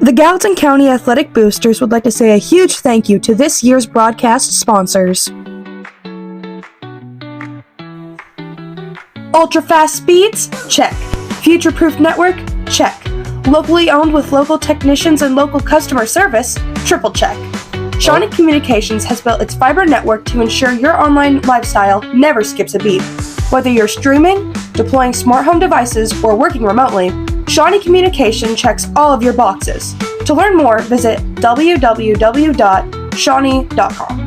The Gallatin County Athletic Boosters would like to say a huge thank you to this year's broadcast sponsors. Ultra-fast speeds? Check. Future-proof network? Check. Locally owned with local technicians and local customer service? Triple check. Shawnee Communications has built its fiber network to ensure your online lifestyle never skips a beat. Whether you're streaming, deploying smart home devices, or working remotely, Shawnee Communication checks all of your boxes. To learn more, visit www.shawnee.com.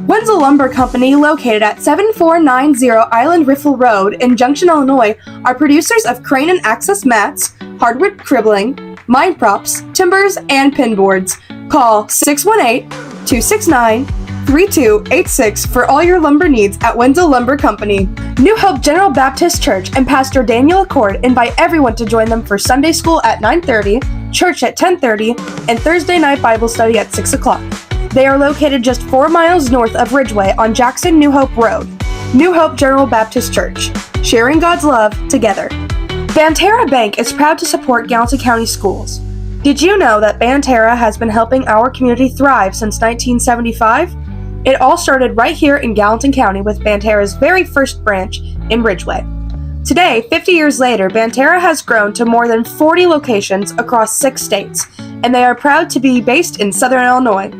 Wenzel Lumber Company, located at 7490 Island Riffle Road in Junction, Illinois, are producers of crane and access mats, hardwood cribbling, mine props, timbers, and pin boards. Call 618-269-3286 for all your lumber needs at Wenzel Lumber Company. New Hope General Baptist Church and Pastor Daniel Accord invite everyone to join them for Sunday school at 9:30, church at 10:30, and Thursday night Bible study at 6 o'clock. They are located just 4 miles north of Ridgeway on Jackson New Hope Road. New Hope General Baptist Church, sharing God's love together. Banterra Bank is proud to support Gallatin County schools. Did you know that Banterra has been helping our community thrive since 1975? It all started right here in Gallatin County with Banterra's very first branch in Ridgeway. Today, 50 years later, Banterra has grown to more than 40 locations across 6 states, and they are proud to be based in Southern Illinois.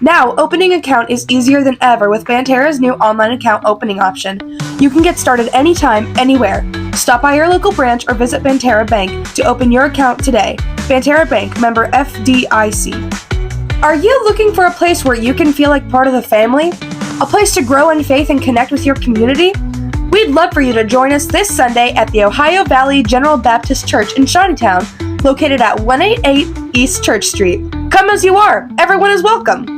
Now, opening an account is easier than ever with Banterra's new online account opening option. You can get started anytime, anywhere. Stop by your local branch or visit Banterra Bank to open your account today. Banterra Bank, member FDIC. Are you looking for a place where you can feel like part of the family? A place to grow in faith and connect with your community? We'd love for you to join us this Sunday at the Ohio Valley General Baptist Church in Shawneetown, located at 188 East Church Street. Come as you are. Everyone is welcome.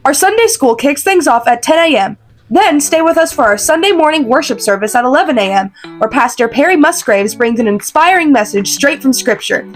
Our Sunday school kicks things off at 10 a.m. Then stay with us for our Sunday morning worship service at 11 a.m., where Pastor Perry Musgraves brings an inspiring message straight from Scripture.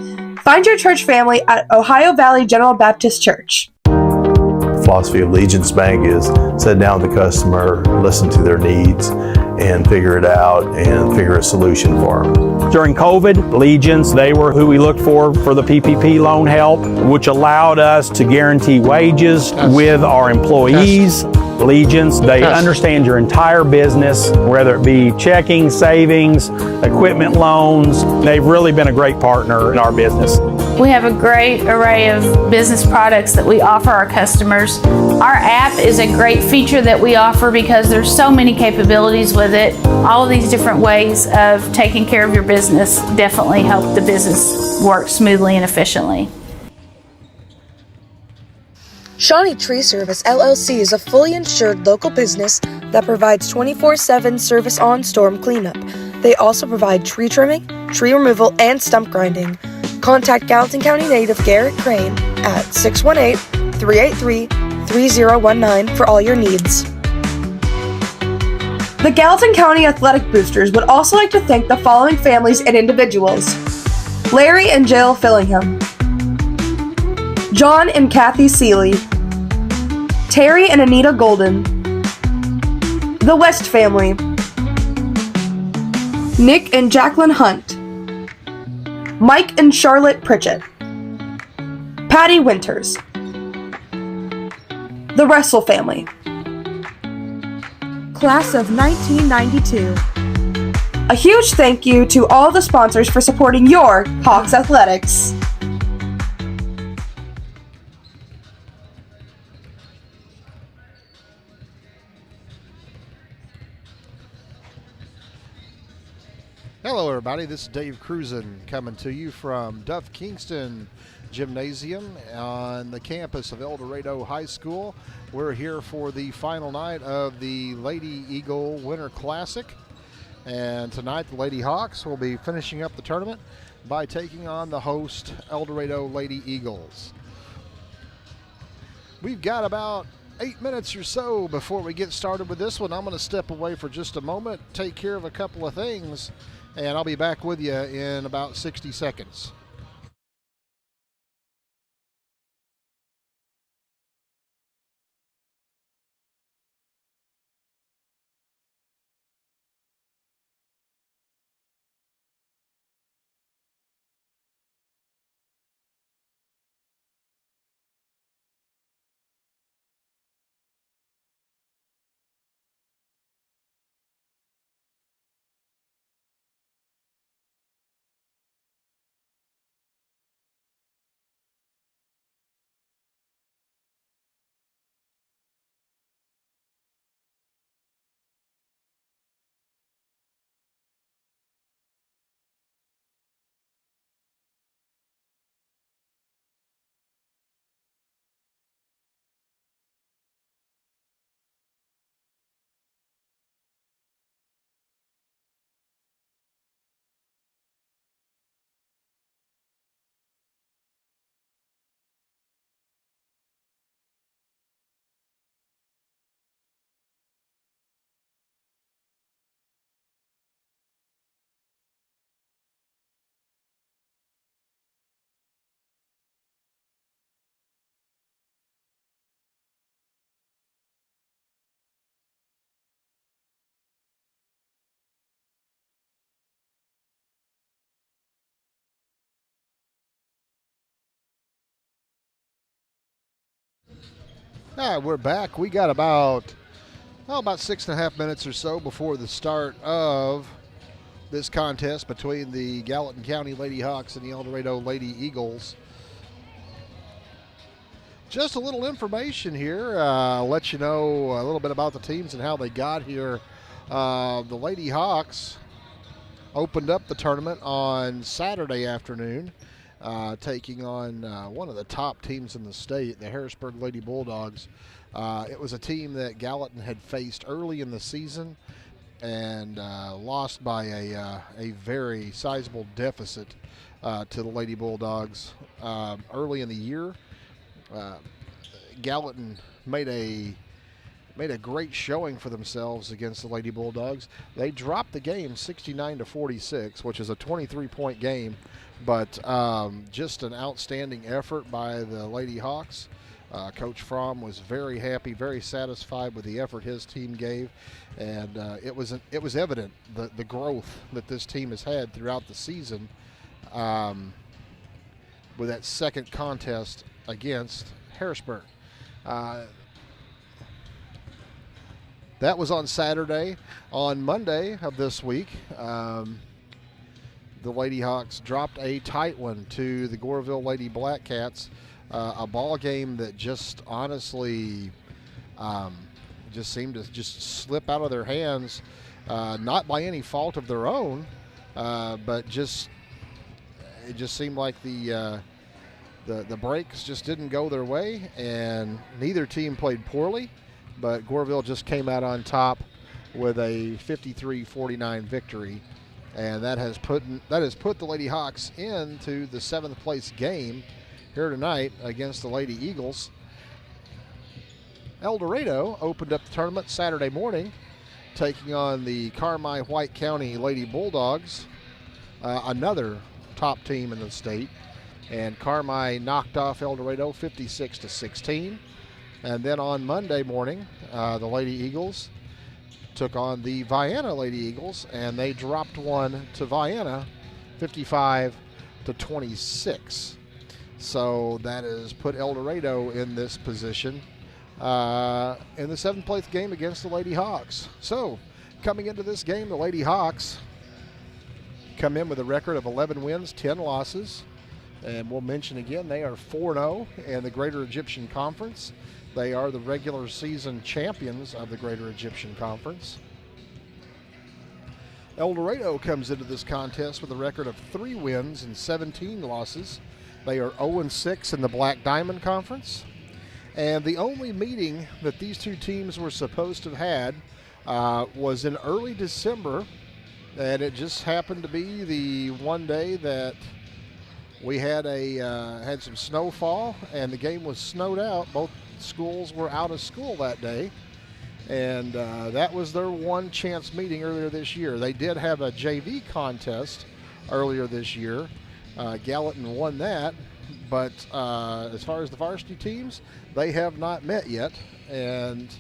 Find your church family at Ohio Valley General Baptist Church. The philosophy of Legence Bank is sit down with the customer, listen to their needs, and figure it out and figure a solution for them. During COVID, Legence, they were who we looked for the PPP loan help, which allowed us to guarantee wages with our employees. Legence, they understand your entire business, whether it be checking, savings, equipment loans. They've really been a great partner in our business. We have a great array of business products that we offer our customers. Our app is a great feature that we offer because there's so many capabilities with it. All of these different ways of taking care of your business definitely help the business work smoothly and efficiently. Shawnee Tree Service LLC is a fully insured local business that provides 24/7 service on storm cleanup. They also provide tree trimming, tree removal, and stump grinding. Contact Gallatin County native Garrett Crane at 618-383-3019 for all your needs. The Gallatin County Athletic Boosters would also like to thank the following families and individuals: Larry and Jill Fillingham, John and Kathy Seeley, Terry and Anita Golden, the West family, Nick and Jacqueline Hunt, Mike and Charlotte Pritchett, Patty Winters, the Russell family, class of 1992. A huge thank you to all the sponsors for supporting your Hawks Athletics. Hello everybody, this is Dave Cruzen coming to you from Duff Kingston Gymnasium on the campus of Eldorado High School. We're here for the final night of the Lady Eagle Winter Classic, and tonight the Lady Hawks will be finishing up the tournament by taking on the host Eldorado Lady Eagles. We've got about 8 minutes or so before we get started with this one. I'm going to step away for just a moment, take care of a couple of things, and I'll be back with you in about 60 seconds. All right, we're back. We got about 6.5 minutes or so before the start of this contest between the Gallatin County Lady Hawks and the Eldorado Lady Eagles. Just a little information here. I'll let you know a little bit about the teams and how they got here. The Lady Hawks opened up the tournament on Saturday afternoon, taking on one of the top teams in the state, the Harrisburg Lady Bulldogs. It was a team that Gallatin had faced early in the season and lost by a very sizable deficit to the Lady Bulldogs early in the year. Gallatin made a great showing for themselves against the Lady Bulldogs. They dropped the game 69-46, which is a 23-point game, but just an outstanding effort by the Lady Hawks. Coach Fromm was very happy, very satisfied with the effort his team gave, and it was evident the growth that this team has had throughout the season with that second contest against Harrisburg. That was on Saturday. On Monday of this week, the Lady Hawks dropped a tight one to the Goreville Lady Black Cats. A ball game that just honestly just seemed to just slip out of their hands, not by any fault of their own, but it just seemed like the breaks just didn't go their way, and neither team played poorly, but Goreville just came out on top with a 53-49 victory, and that has put the Lady Hawks into the 7th place game here tonight against the Lady Eagles. Eldorado opened up the tournament Saturday morning, taking on the Carmi White County Lady Bulldogs, another top team in the state. And Carmi knocked off Eldorado 56-16. And then on Monday morning, the Lady Eagles took on the Vienna Lady Eagles, and they dropped one to Vienna 55-26. So that has put Eldorado in this position in the 7th place game against the Lady Hawks. So coming into this game, the Lady Hawks come in with a record of 11 wins, 10 losses. And we'll mention again, they are 4-0 in the Greater Egyptian Conference. They are the regular season champions of the Greater Egyptian Conference. Eldorado comes into this contest with a record of 3 wins and 17 losses. They are 0-6 in the Black Diamond Conference. And the only meeting that these two teams were supposed to have had was in early December. And it just happened to be the one day that we had had some snowfall, and the game was snowed out. Both schools were out of school that day. And that was their one chance meeting earlier this year. They did have a JV contest earlier this year. Gallatin won that, but as far as the varsity teams, they have not met yet, and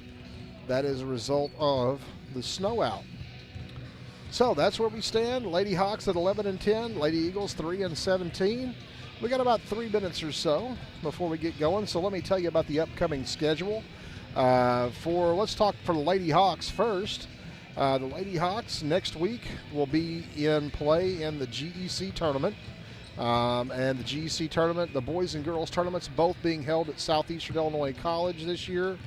that is a result of the snow out. So that's where we stand. Lady Hawks at 11-10, Lady Eagles 3-17. We got about 3 minutes or so before we get going, so let me tell you about the upcoming schedule. Let's talk for the Lady Hawks first. The Lady Hawks next week will be in play in the GEC tournament. And the GEC tournament, the boys and girls tournaments, both being held at Southeastern Illinois College this year.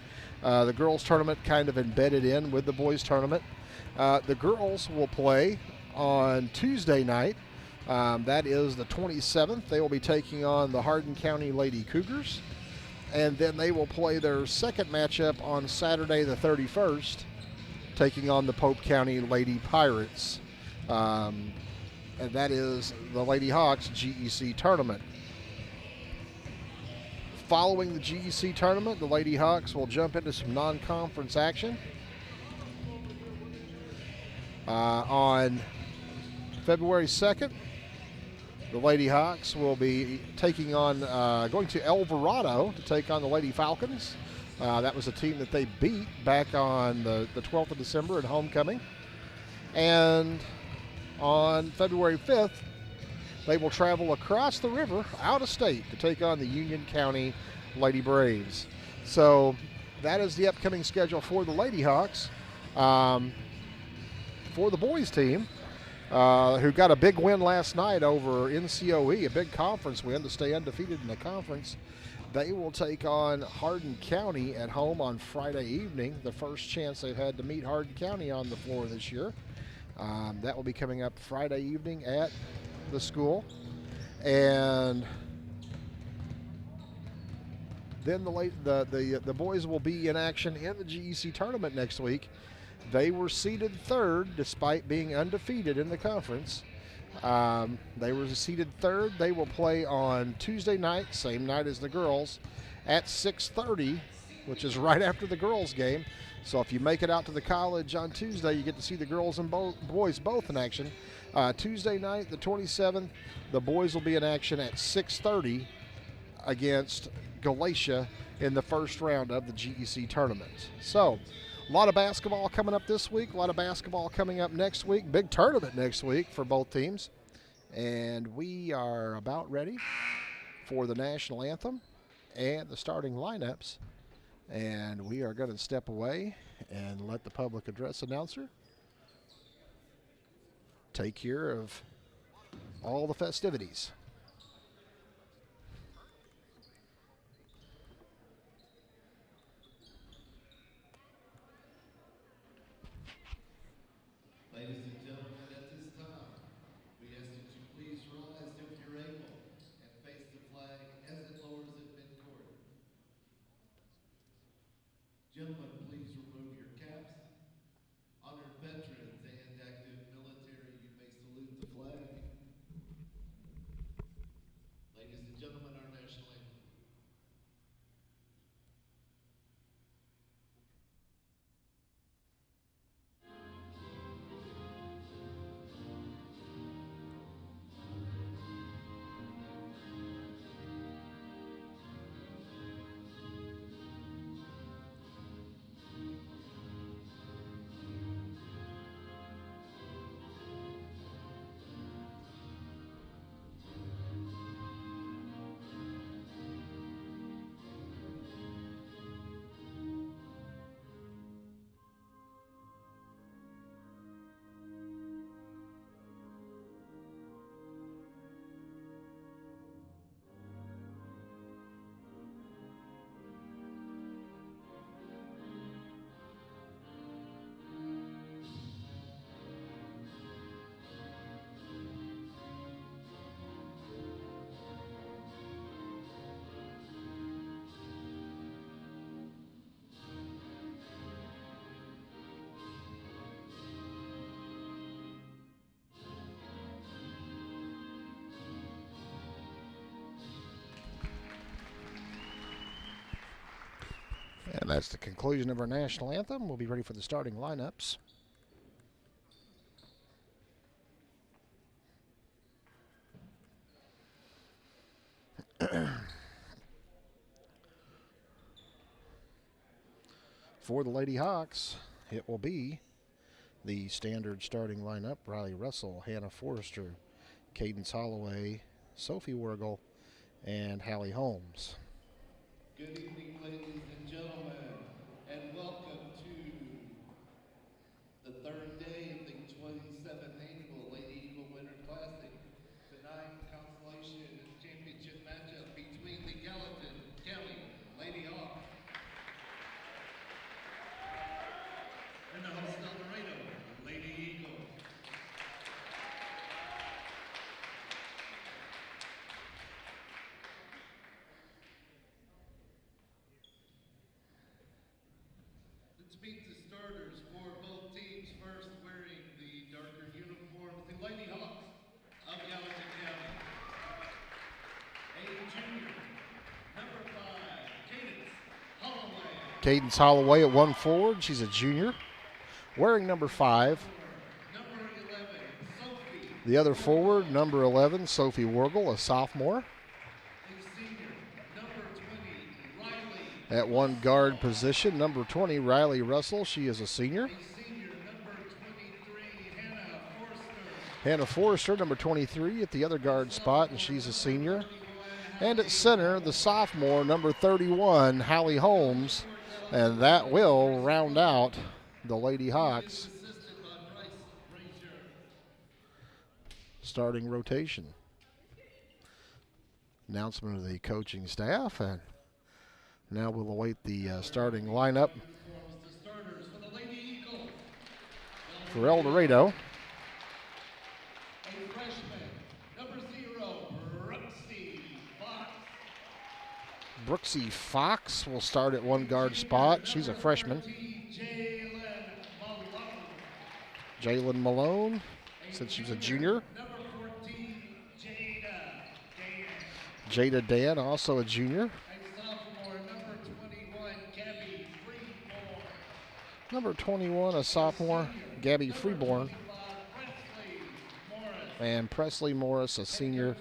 The girls tournament kind of embedded in with the boys tournament. The girls will play on Tuesday night. That is the 27th. They will be taking on the Hardin County Lady Cougars. And then they will play their second matchup on Saturday the 31st, taking on the Pope County Lady Pirates. And that is the Lady Hawks GEC tournament. Following the GEC tournament, the Lady Hawks will jump into some non-conference action. On February 2nd, the Lady Hawks will be taking on, going to Eldorado to take on the Lady Falcons. That was a team that they beat back on the 12th of December at homecoming. And on February 5th, they will travel across the river out of state to take on the Union County Lady Braves. So that is the upcoming schedule for the Lady Hawks. For the boys team, who got a big win last night over NCOE, a big conference win to stay undefeated in the conference. They will take on Hardin County at home on Friday evening, the first chance they've had to meet Hardin County on the floor this year. That will be coming up Friday evening at the school. And then the boys will be in action in the GEC tournament next week. They were seeded third despite being undefeated in the conference. They were seeded third. They will play on Tuesday night, same night as the girls, at 6:30, which is right after the girls' game. So if you make it out to the college on Tuesday, you get to see the girls and boys both in action. Tuesday night, the 27th, the boys will be in action at 6:30 against Galatia in the first round of the GEC tournament. So a lot of basketball coming up this week, a lot of basketball coming up next week. Big tournament next week for both teams. And we are about ready for the national anthem and the starting lineups. And we are going to step away and let the public address announcer take care of all the festivities. Ladies and gentlemen, at this time, we ask that you please rise if you're able and face the flag as it lowers at midcourt. Gentlemen, please remove your caps. Honored veterans and active military, you may salute the flag. Ladies and gentlemen, our national anthem. And that's the conclusion of our national anthem. We'll be ready for the starting lineups. For the Lady Hawks, it will be the standard starting lineup: Riley Russell, Hannah Forrester, Cadence Holloway, Sophie Wergel, and Hallie Holmes. Good evening, ladies and gentlemen, and welcome to the third day of the 27th annual Lady Eagle Winter Classic. Tonight, consolation and championship matchup between the Gallatin County Lady Hawks and the host Eldorado Lady Eagles. Let's meet the starters for both teams. First, wearing the darker uniforms, the Lady Hawks of Gallatin County. A junior, number 5, Cadence Holloway. Cadence Holloway at 1 forward. She's a junior, wearing number 5. Number 11, Sophie. The other forward, number 11, Sophie Wergel, a sophomore. A senior, number 20, Riley. At one guard position, number 20, Riley Russell. She is a senior. A senior, number 23, Hannah Forster. Hannah Forrester, number 23, at the other guard spot, and she's a senior. And at center, the sophomore, number 31, Hallie Holmes. And that will round out the Lady Hawks starting rotation. Announcement of the coaching staff, and now we'll await the starting lineup for Eldorado. A freshman, number 0, Brooksy Fox will start at one guard spot. She's a freshman. Jalen Malone, since she's a junior. Number 14, Jada Dan, also a junior. a sophomore, number 21, Gabby Freeborn. Number 21, a sophomore, Gabby Freeborn. And Presley Morris, a senior,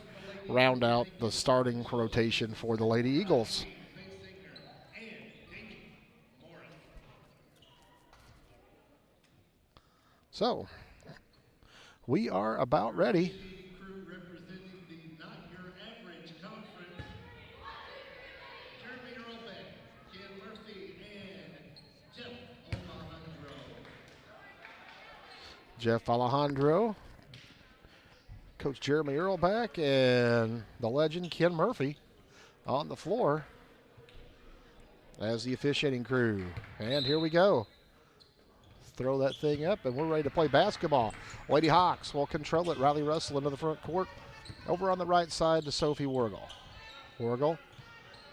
round out the starting rotation for the Lady Eagles. So, we are about ready. Crew representing the Not Your Average Conference. Jeremy Earlbeck, Ken Murphy, and Jeff Alejandro. Jeff Alejandro, Coach Jeremy Earlbeck, and the legend Ken Murphy on the floor as the officiating crew. And here we go. Throw that thing up, and we're ready to play basketball. Lady Hawks will control it. Riley Russell into the front court. Over on the right side to Sophie Wargle. Wargle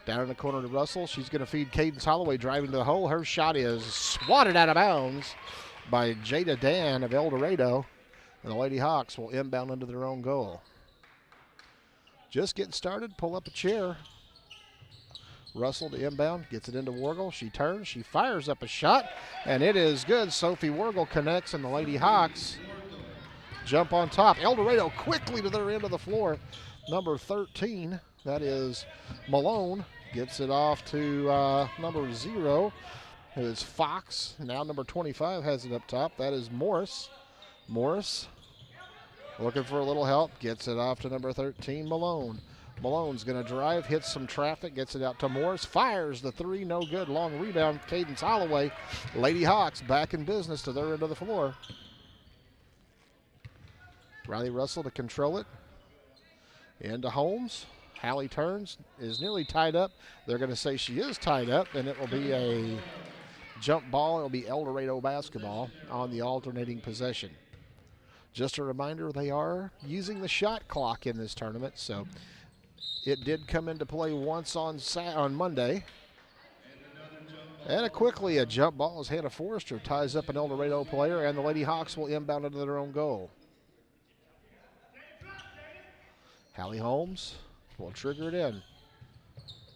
down in the corner to Russell. She's going to feed Cadence Holloway driving to the hole. Her shot is swatted out of bounds by Jada Dan of Eldorado. And the Lady Hawks will inbound into their own goal. Just getting started. Pull up a chair. Russell to inbound, gets it into Wargle. She turns, she fires up a shot, and it is good. Sophie Wargle connects, and the Lady Hawks jump on top. Eldorado quickly to their end of the floor. Number 13, that is Malone, gets it off to number 0, who is Fox. Now number 25 has it up top. That is Morris. Morris looking for a little help, gets it off to number 13, Malone. Malone's going to drive, hits some traffic, gets it out to Morris, fires the three, no good. Long rebound, Cadence Holloway. Lady Hawks back in business to their end of the floor. Riley Russell to control it. Into Holmes. Hallie turns, is nearly tied up. They're going to say she is tied up, and it will be a jump ball. It will be Eldorado basketball on the alternating possession. Just a reminder, they are using the shot clock in this tournament, so it did come into play once on Monday. And quickly a jump ball as Hannah Forrester ties up an Eldorado player, and the Lady Hawks will inbound into their own goal. Hallie Holmes will trigger it in.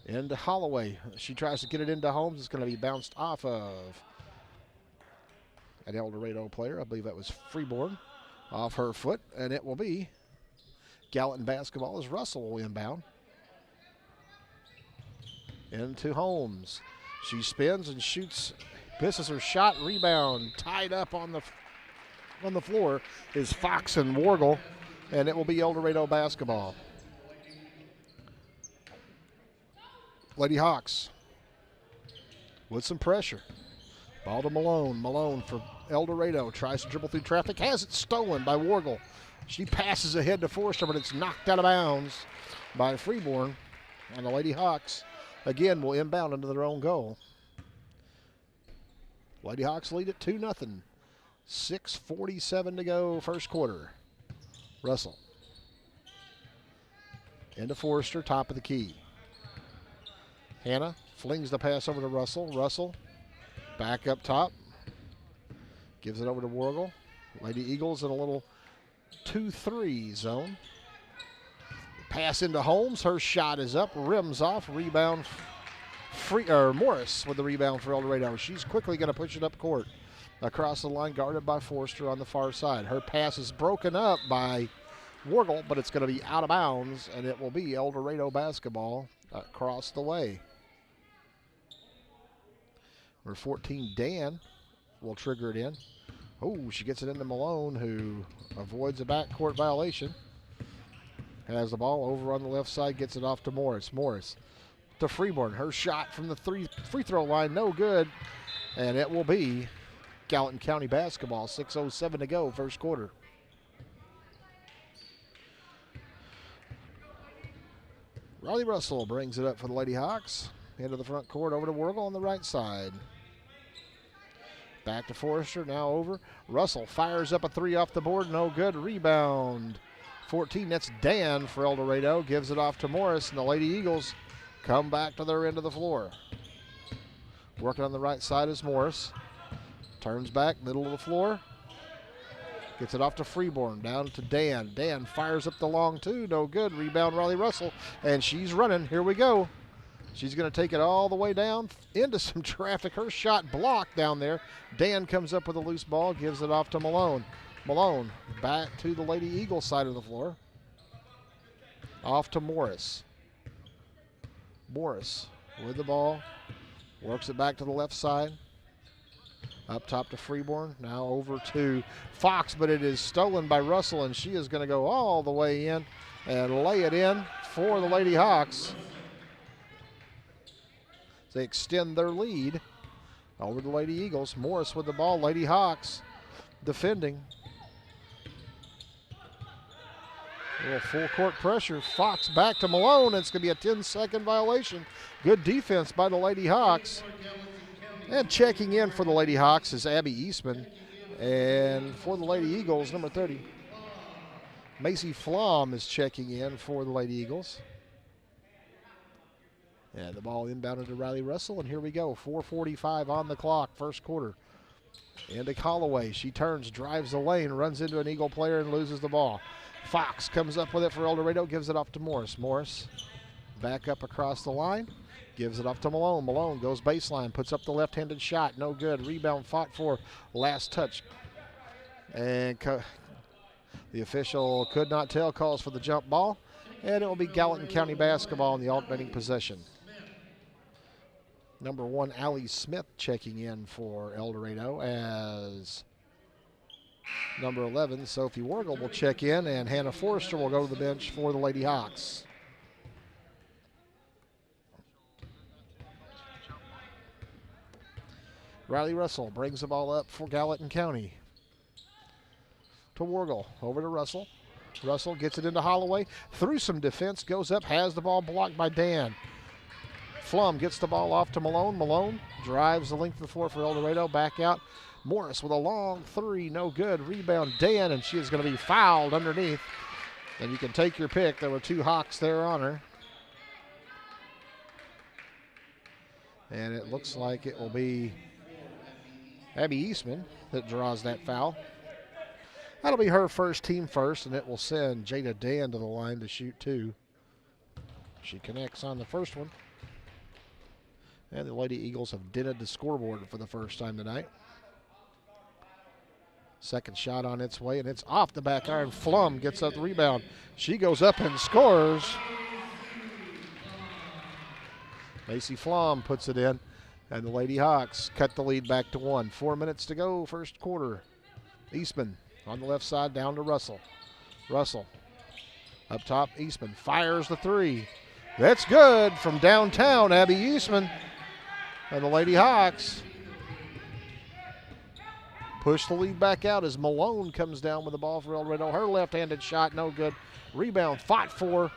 Into Holloway. She tries to get it into Holmes. It's going to be bounced off of an Eldorado player. I believe that was Freeborn. Off her foot, and it will be Gallatin basketball as Russell will inbound. Into Holmes. She spins and shoots, misses her shot, rebound, tied up on the floor is Fox and Wargle, and it will be Eldorado basketball. Lady Hawks with some pressure. Ball to Malone. Malone for Eldorado. Tries to dribble through traffic. Has it stolen by Wargle. She passes ahead to Forrester, but it's knocked out of bounds by Freeborn. And the Lady Hawks, again, will inbound into their own goal. Lady Hawks lead at 2-0. 6:47 to go, first quarter. Russell. Into Forrester, top of the key. Hannah flings the pass over to Russell. Russell back up top. Gives it over to Wargle. Lady Eagles in a little 2-3 zone. Pass into Holmes. Her shot is up. Rims off. Rebound. Morris with the rebound for Eldorado. She's quickly going to push it up court. Across the line, guarded by Forrester on the far side. Her pass is broken up by Wargle, but it's going to be out of bounds, and it will be Eldorado basketball across the way. Number 14, Dan, will trigger it in. Oh, she gets it into Malone, who avoids a backcourt violation. Has the ball over on the left side, gets it off to Morris. Morris to Freeborn. Her shot from the free throw line, no good. And it will be Gallatin County basketball. 6:07 to go, first quarter. Riley Russell brings it up for the Lady Hawks. Into the front court, over to Wargle on the right side. Back to Forrester, now over. Russell fires up a three off the board, no good. Rebound. 14, that's Dan for Eldorado. Gives it off to Morris, and the Lady Eagles come back to their end of the floor. Working on the right side is Morris. Turns back, middle of the floor. Gets it off to Freeborn, down to Dan. Dan fires up the long two, no good. Rebound Riley Russell, and she's running. Here we go. She's going to take it all the way down into some traffic. Her shot blocked down there. Dan comes up with a loose ball, gives it off to Malone. Malone back to the Lady Eagles side of the floor. Off to Morris. Morris with the ball. Works it back to the left side. Up top to Freeborn. Now over to Fox, but it is stolen by Russell, and she is going to go all the way in and lay it in for the Lady Hawks. They extend their lead over the Lady Eagles. Morris with the ball. Lady Hawks defending. A little full court pressure. Fox back to Malone. It's going to be a 10-second violation. Good defense by the Lady Hawks. And checking in for the Lady Hawks is Abby Eastman. And for the Lady Eagles, number 30, Macy Flom is checking in for the Lady Eagles. And the ball inbounded to Riley Russell, and here we go. 4:45 on the clock, first quarter. Into Holloway. She turns, drives the lane, runs into an Eagle player, and loses the ball. Fox comes up with it for Eldorado, gives it off to Morris. Morris back up across the line, gives it off to Malone. Malone goes baseline, puts up the left-handed shot, no good. Rebound fought for, last touch. And the official could not tell, calls for the jump ball, and it will be Gallatin County basketball in the alternating possession. Number 1, Allie Smith checking in for Eldorado, as number 11, Sophie Wargle will check in, and Hannah Forrester will go to the bench for the Lady Hawks. Riley Russell brings the ball up for Gallatin County. To Wargle, over to Russell. Russell gets it into Holloway, through some defense, goes up, has the ball blocked by Dan. Flum gets the ball off to Malone. Malone drives the length of the floor for Eldorado, back out. Morris with a long three, no good. Rebound Dan, and she is going to be fouled underneath. And you can take your pick. There were 2 Hawks there on her. And it looks like it will be Abby Eastman that draws that foul. That'll be her first, team first, and it will send Jada Dan to the line to shoot 2. She connects on the first one. And the Lady Eagles have dented the scoreboard for the first time tonight. Second shot on its way, and it's off the back iron. Flum gets up the rebound. She goes up and scores. Macy Flom puts it in, and the Lady Hawks cut the lead back to 1. 4 minutes to go, first quarter. Eastman on the left side, down to Russell. Russell up top, Eastman fires the 3. That's good from downtown, Abby Eastman. And the Lady Hawks push the lead back out as Malone comes down with the ball for Eldorado. Her left-handed shot, no good. Rebound fought for.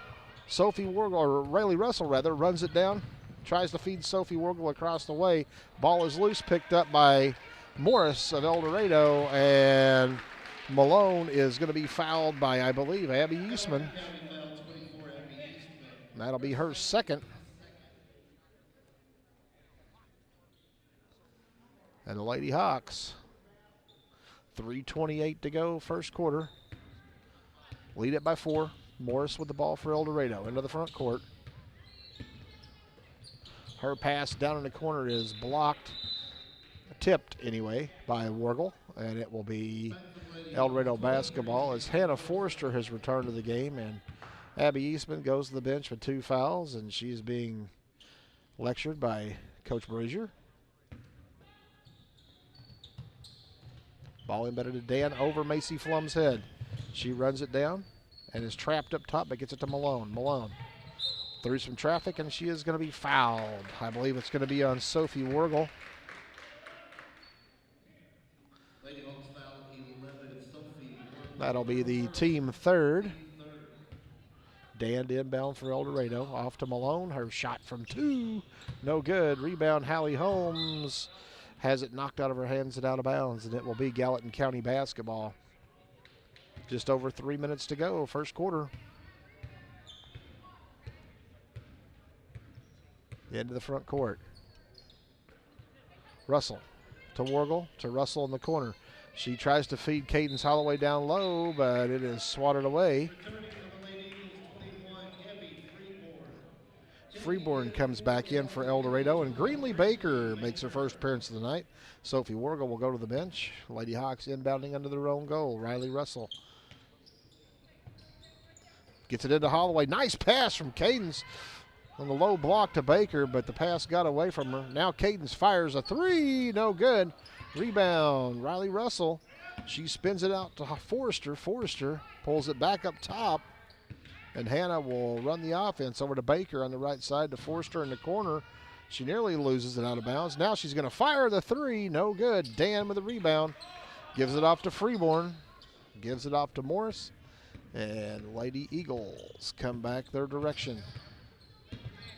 Sophie Wargle, or Riley Russell rather, runs it down. Tries to feed Sophie Wargle across the way. Ball is loose, picked up by Morris of Eldorado, and Malone is going to be fouled by, I believe, Abby Eastman. That'll be her second. And the Lady Hawks, 3:28 to go, first quarter. Lead it by 4. Morris with the ball for Eldorado into the front court. Her pass down in the corner is blocked, tipped anyway, by Wargle, and it will be Eldorado basketball as Hannah Forrester has returned to the game, and Abby Eastman goes to the bench with 2 fouls, and she's being lectured by Coach Brazier. Ball embedded to Dan over Macy Flum's head. She runs it down and is trapped up top, but gets it to Malone. Malone through some traffic, and she is going to be fouled. I believe it's going to be on Sophie Wargle. Lady Hawks foul 11, Sophie Wargle. That'll be the team third. Dan inbound for Eldorado. Off to Malone. Her shot from 2. No good. Rebound, Hallie Holmes has it knocked out of her hands and out of bounds, and it will be Gallatin County basketball. Just over 3 minutes to go, first quarter. Into the front court. Russell to Wargle, to Russell in the corner. She tries to feed Cadence Holloway down low, but it is swatted away. Freeborn comes back in for Eldorado, and Greenlee Baker makes her first appearance of the night. Sophie Wargle will go to the bench. Lady Hawks inbounding under their own goal. Riley Russell gets it into Holloway. Nice pass from Cadence on the low block to Baker, but the pass got away from her. Now Cadence fires a 3. No good. Rebound, Riley Russell. She spins it out to Forrester. Forrester pulls it back up top. And Hannah will run the offense over to Baker on the right side to Forrester in the corner. She nearly loses it out of bounds. Now she's going to fire the 3. No good. Dan with the rebound. Gives it off to Freeborn. Gives it off to Morris. And Lady Eagles come back their direction.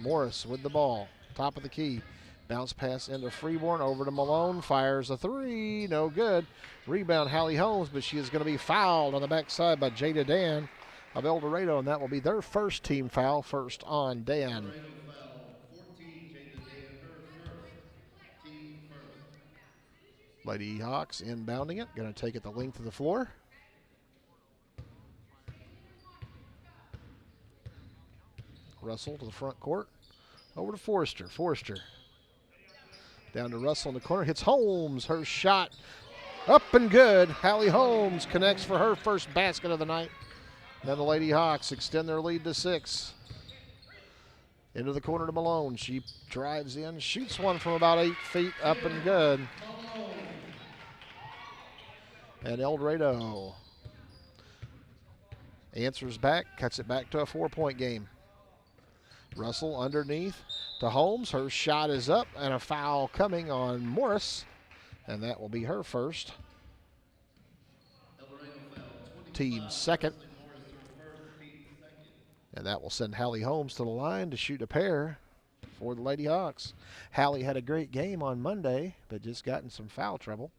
Morris with the ball. Top of the key. Bounce pass into Freeborn. Over to Malone. Fires a 3. No good. Rebound Hallie Holmes, but she is going to be fouled on the backside by Jada Dan of Eldorado, and that will be their first team foul, first on Dan. Lady Hawks inbounding it, going to take it the length of the floor. Russell to the front court, over to Forrester. Forrester down to Russell in the corner, hits Holmes, her shot up and good. Hallie Holmes connects for her first basket of the night. Then the Lady Hawks extend their lead to 6. Into the corner to Malone. She drives in, shoots one from about 8 feet, up and good. And Eldorado answers back, cuts it back to a 4-point game. Russell underneath to Holmes. Her shot is up, and a foul coming on Morris, and that will be her first. Team second. And that will send Hallie Holmes to the line to shoot a pair for the Lady Hawks. Hallie had a great game on Monday, but just got in some foul trouble.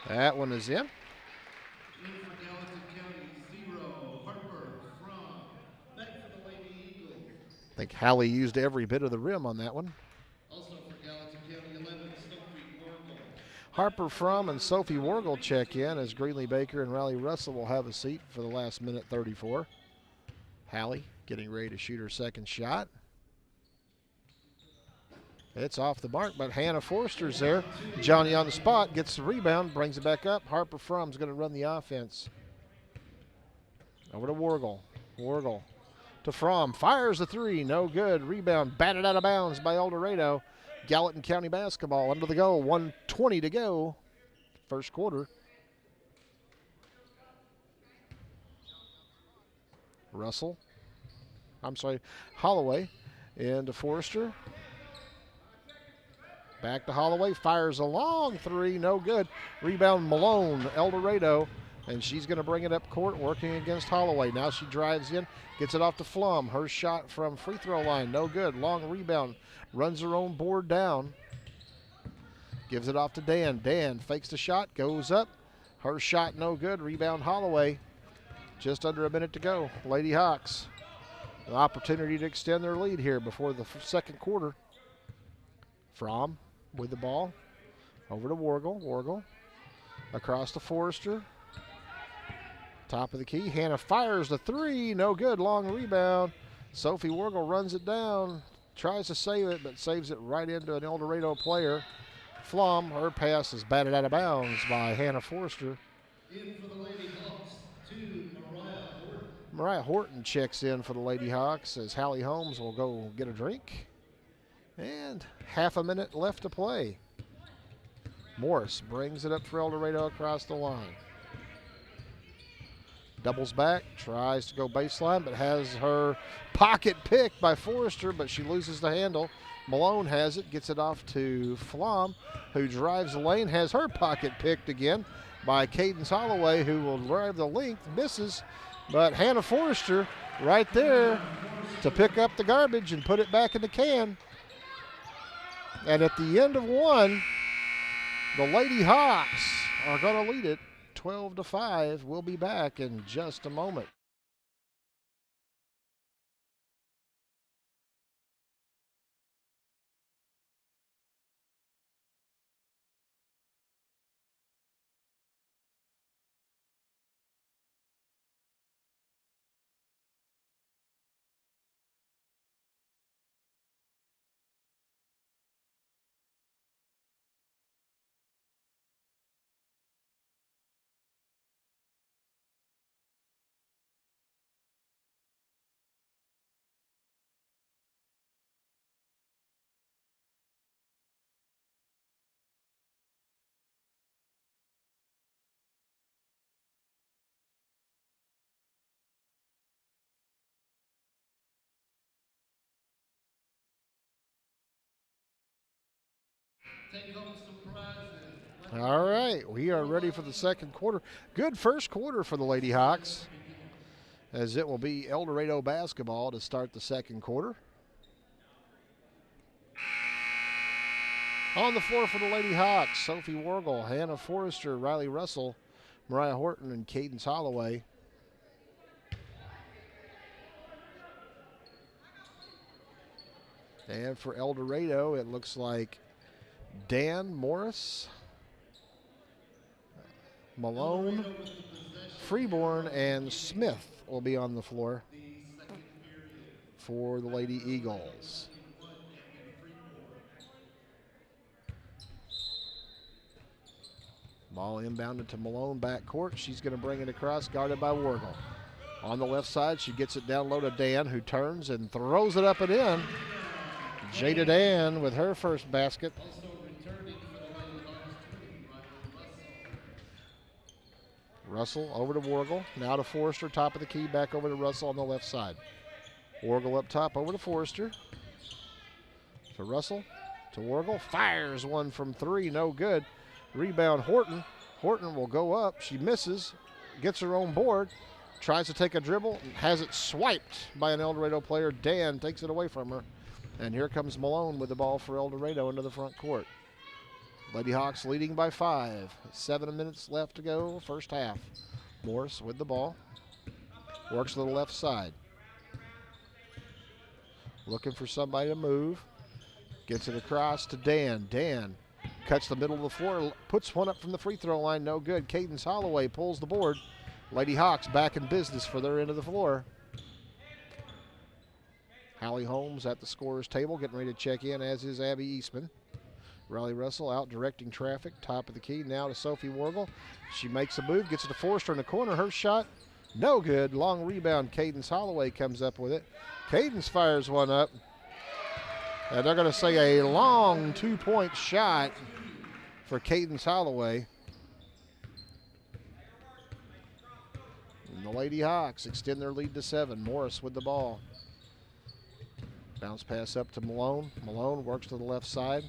That one is in. In for Gallatin County, 0, Harper from. Back for the Lady Eagles. I think Hallie used every bit of the rim on that one. Also for Gallatin County, 11, Sophie Wargle. Harper From and Sophie Wargle check in as Greenlee Baker and Riley Russell will have a seat for the last minute 34. Hallie getting ready to shoot her second shot. It's off the mark, but Hannah Forster's there. Johnny on the spot, gets the rebound, brings it back up. Harper From's going to run the offense. Over to Wargle. Wargle to Fromm, fires the 3, no good. Rebound batted out of bounds by Eldorado. Gallatin County basketball under the goal, 1:20 to go, first quarter. Holloway into Forrester. Back to Holloway, fires a long 3, no good. Rebound Malone, Eldorado, and she's going to bring it up court, working against Holloway. Now she drives in, gets it off to Flum. Her shot from free throw line, no good. Long rebound, runs her own board down. Gives it off to Dan. Dan fakes the shot, goes up. Her shot no good. Rebound Holloway. Just under a minute to go. Lady Hawks, an opportunity to extend their lead here before the second quarter. Fromm with the ball. Over to Wargle. Wargle across to Forrester. Top of the key. Hannah fires the 3. No good. Long rebound. Sophie Wargle runs it down. Tries to save it, but saves it right into an Eldorado player. Flom, her pass is batted out of bounds by Hannah Forrester. In for the Lady Hawks, 2, Mariah Horton. Mariah Horton checks in for the Lady Hawks as Hallie Holmes will go get a drink. And half a minute left to play. Morris brings it up for Eldorado across the line. Doubles back, tries to go baseline, but has her pocket picked by Forrester, but she loses the handle. Malone has it, gets it off to Flom, who drives the lane, has her pocket picked again by Cadence Holloway, who will drive the length, misses, but Hannah Forrester right there to pick up the garbage and put it back in the can. And at the end of one, the Lady Hawks are going to lead it 12-5. We'll be back in just a moment. Take home some prizes. All right, we are ready for the second quarter. Good first quarter for the Lady Hawks, as it will be Eldorado basketball to start the second quarter. On the floor for the Lady Hawks, Sophie Wargle, Hannah Forrester, Riley Russell, Mariah Horton, and Cadence Holloway. And for Eldorado, it looks like Dan Morris, Malone, Freeborn, and Smith will be on the floor for the Lady Eagles. Ball inbounded to Malone, backcourt. She's going to bring it across, guarded by Wargle. On the left side, she gets it down low to Dan, who turns and throws it up and in. Jada Dan with her first basket. Russell over to Wargle. Now to Forrester, top of the key, back over to Russell on the left side. Wargle up top, over to Forrester. To Russell, to Wargle. Fires one from three, no good. Rebound Horton. Horton will go up. She misses, gets her own board, tries to take a dribble, has it swiped by an Eldorado player. Dan takes it away from her. And here comes Malone with the ball for Eldorado into the front court. Lady Hawks leading by 5. 7 minutes left to go, first half. Morris with the ball. Works to the left side. Looking for somebody to move. Gets it across to Dan. Dan cuts the middle of the floor, puts one up from the free throw line, no good. Cadence Holloway pulls the board. Lady Hawks back in business for their end of the floor. Hallie Holmes at the scorer's table, getting ready to check in, as is Abby Eastman. Riley Russell out directing traffic, top of the key. Now to Sophie Wargle. She makes a move, gets it to Forrester in the corner. Her shot, no good. Long rebound. Cadence Holloway comes up with it. Cadence fires one up. And they're going to say a long 2-point shot for Cadence Holloway. And the Lady Hawks extend their lead to 7. Morris with the ball. Bounce pass up to Malone. Malone works to the left side.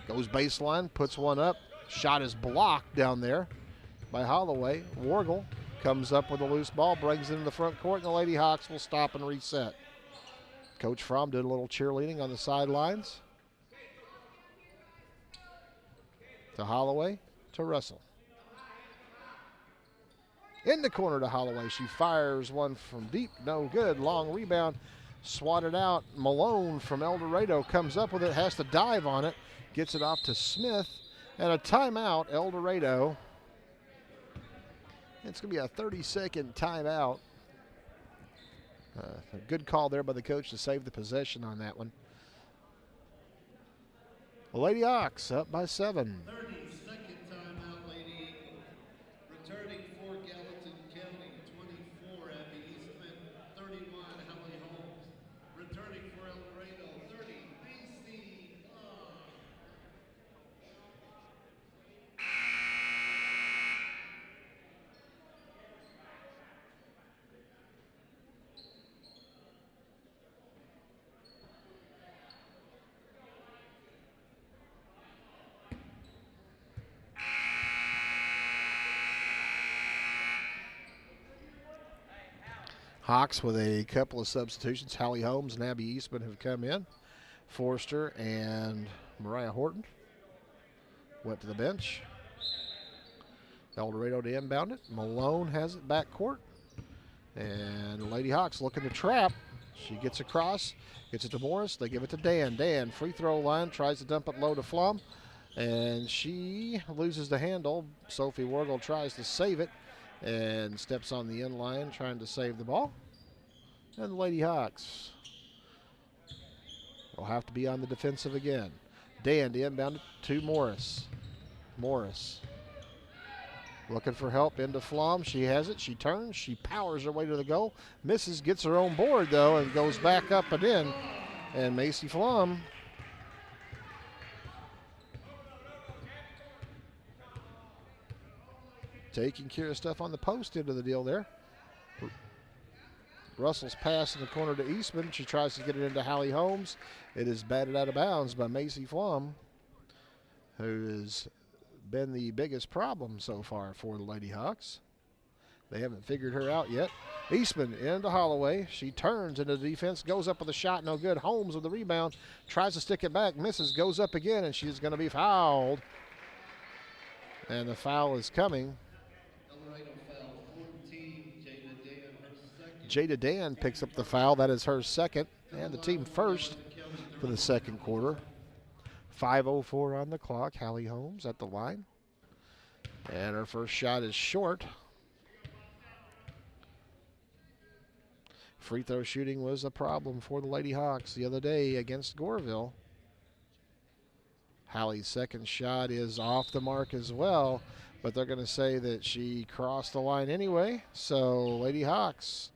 Goes baseline, puts one up. Shot is blocked down there by Holloway. Wargle comes up with a loose ball, brings it in the front court, and the Lady Hawks will stop and reset. Coach Fromm did a little cheerleading on the sidelines. To Holloway, to Russell. In the corner to Holloway. She fires one from deep, no good. Long rebound, swatted out. Malone from Eldorado comes up with it, has to dive on it. Gets it off to Smith, and a timeout, Eldorado. It's going to be a 30-second timeout. A good call there by the coach to save the possession on that one. The Lady Hawks up by 7. 30-second timeout, Lady Eagles. Returning for Gallatin County, 24, Abby Eastman, 31, Hallie Holmes. Returning for Eldorado, 30, BC Long. Hawks with a couple of substitutions. Hallie Holmes and Abby Eastman have come in. Forrester and Mariah Horton went to the bench. Eldorado to inbound it. Malone has it back court. And Lady Hawks looking to trap. She gets across, gets it to Morris. They give it to Dan. Dan, free throw line, tries to dump it low to Flom. And she loses the handle. Sophie Wargle tries to save it and steps on the end line trying to save the ball. And the Lady Hawks will have to be on the defensive again. Dan to inbound it to Morris. Morris looking for help into Flom. She has it. She turns. She powers her way to the goal. Misses, gets her own board, though, and goes back up and in. And Macy Flom taking care of stuff on the post end of the deal there. Russell's pass in the corner to Eastman. She tries to get it into Hallie Holmes. It is batted out of bounds by Macy Flom, who has been the biggest problem so far for the Lady Hawks. They haven't figured her out yet. Eastman into Holloway. She turns into the defense, goes up with a shot, no good. Holmes with the rebound, tries to stick it back, misses, goes up again, and she's going to be fouled. And the foul is coming. Jada Dan picks up the foul. That is her second, and the team first for the second quarter. 5:04 on the clock. Hallie Holmes at the line. And her first shot is short. Free throw shooting was a problem for the Lady Hawks the other day against Goreville. Hallie's second shot is off the mark as well, but they're going to say that she crossed the line anyway. So Lady Hawks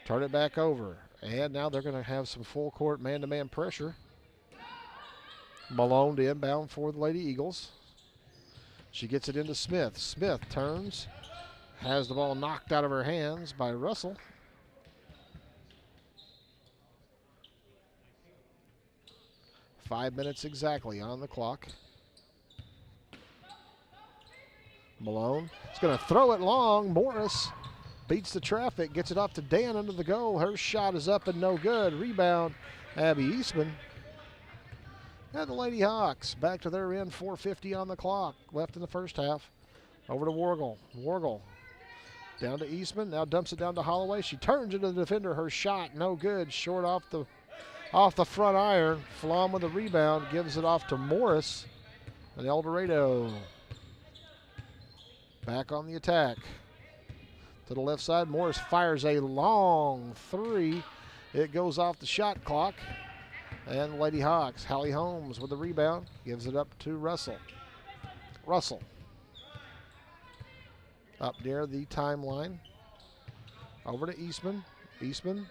turn it back over. And now they're going to have some full court man-to-man pressure. Malone to inbound for the Lady Eagles. She gets it into Smith. Smith turns, has the ball knocked out of her hands by Russell. Five minutes exactly on the clock. Malone is going to throw it long. Morris beats the traffic, gets it off to Dan under the goal. Her shot is up and no good. Rebound, Abby Eastman. And the Lady Hawks back to their end, 4:50 on the clock, left in the first half. Over to Wargle. Wargle down to Eastman, now dumps it down to Holloway. She turns into the defender. Her shot, no good, short off the front iron. Flom with the rebound, gives it off to Morris. And Eldorado back on the attack. To the left side, Morris fires a long three. It goes off the shot clock. And the Lady Hawks, Hallie Holmes with the rebound, gives it up to Russell. Russell up near the timeline. Over to Eastman. Eastman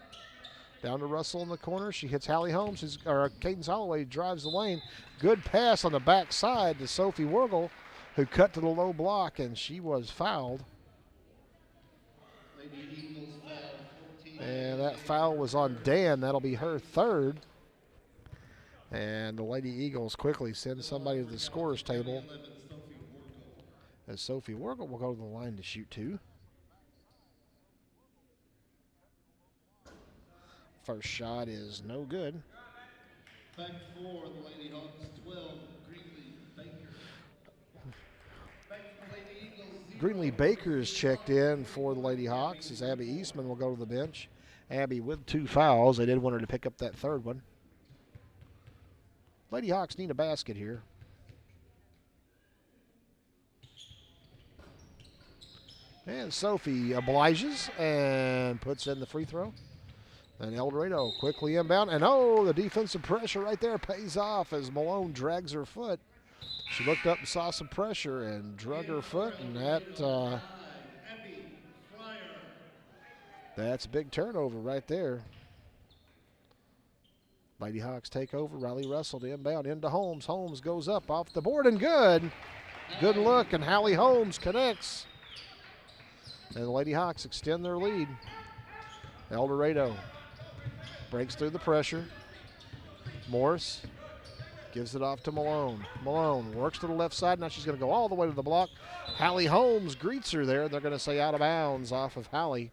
down to Russell in the corner. She hits Hallie Holmes, Cadence Holloway drives the lane. Good pass on the backside to Sophie Wargle, who cut to the low block, and she was fouled. And that foul was on Dan. That'll be her third. And the Lady Eagles quickly send somebody to the scorer's table, as Sophie Wargle will go to the line to shoot two. First shot is no good. Back for the Lady Hawks, 12, Greenlee Baker. Back for the Lady Eagles, 0. Greenlee Baker is checked in for the Lady Hawks, as Abby Eastman will go to the bench. Abby with 2 fouls. They did want her to pick up that third one. Lady Hawks need a basket here. And Sophie obliges and puts in the free throw. And Eldorado quickly inbound. And oh, the defensive pressure right there pays off as Malone drags her foot. She looked up and saw some pressure and drug her foot. And that's a big turnover right there. Lady Hawks take over. Riley Russell to inbound into Holmes. Holmes goes up off the board and good. Good look, and Hallie Holmes connects. And the Lady Hawks extend their lead. Eldorado breaks through the pressure. Morris gives it off to Malone. Malone works to the left side. Now she's going to go all the way to the block. Hallie Holmes greets her there. They're going to say out of bounds off of Hallie.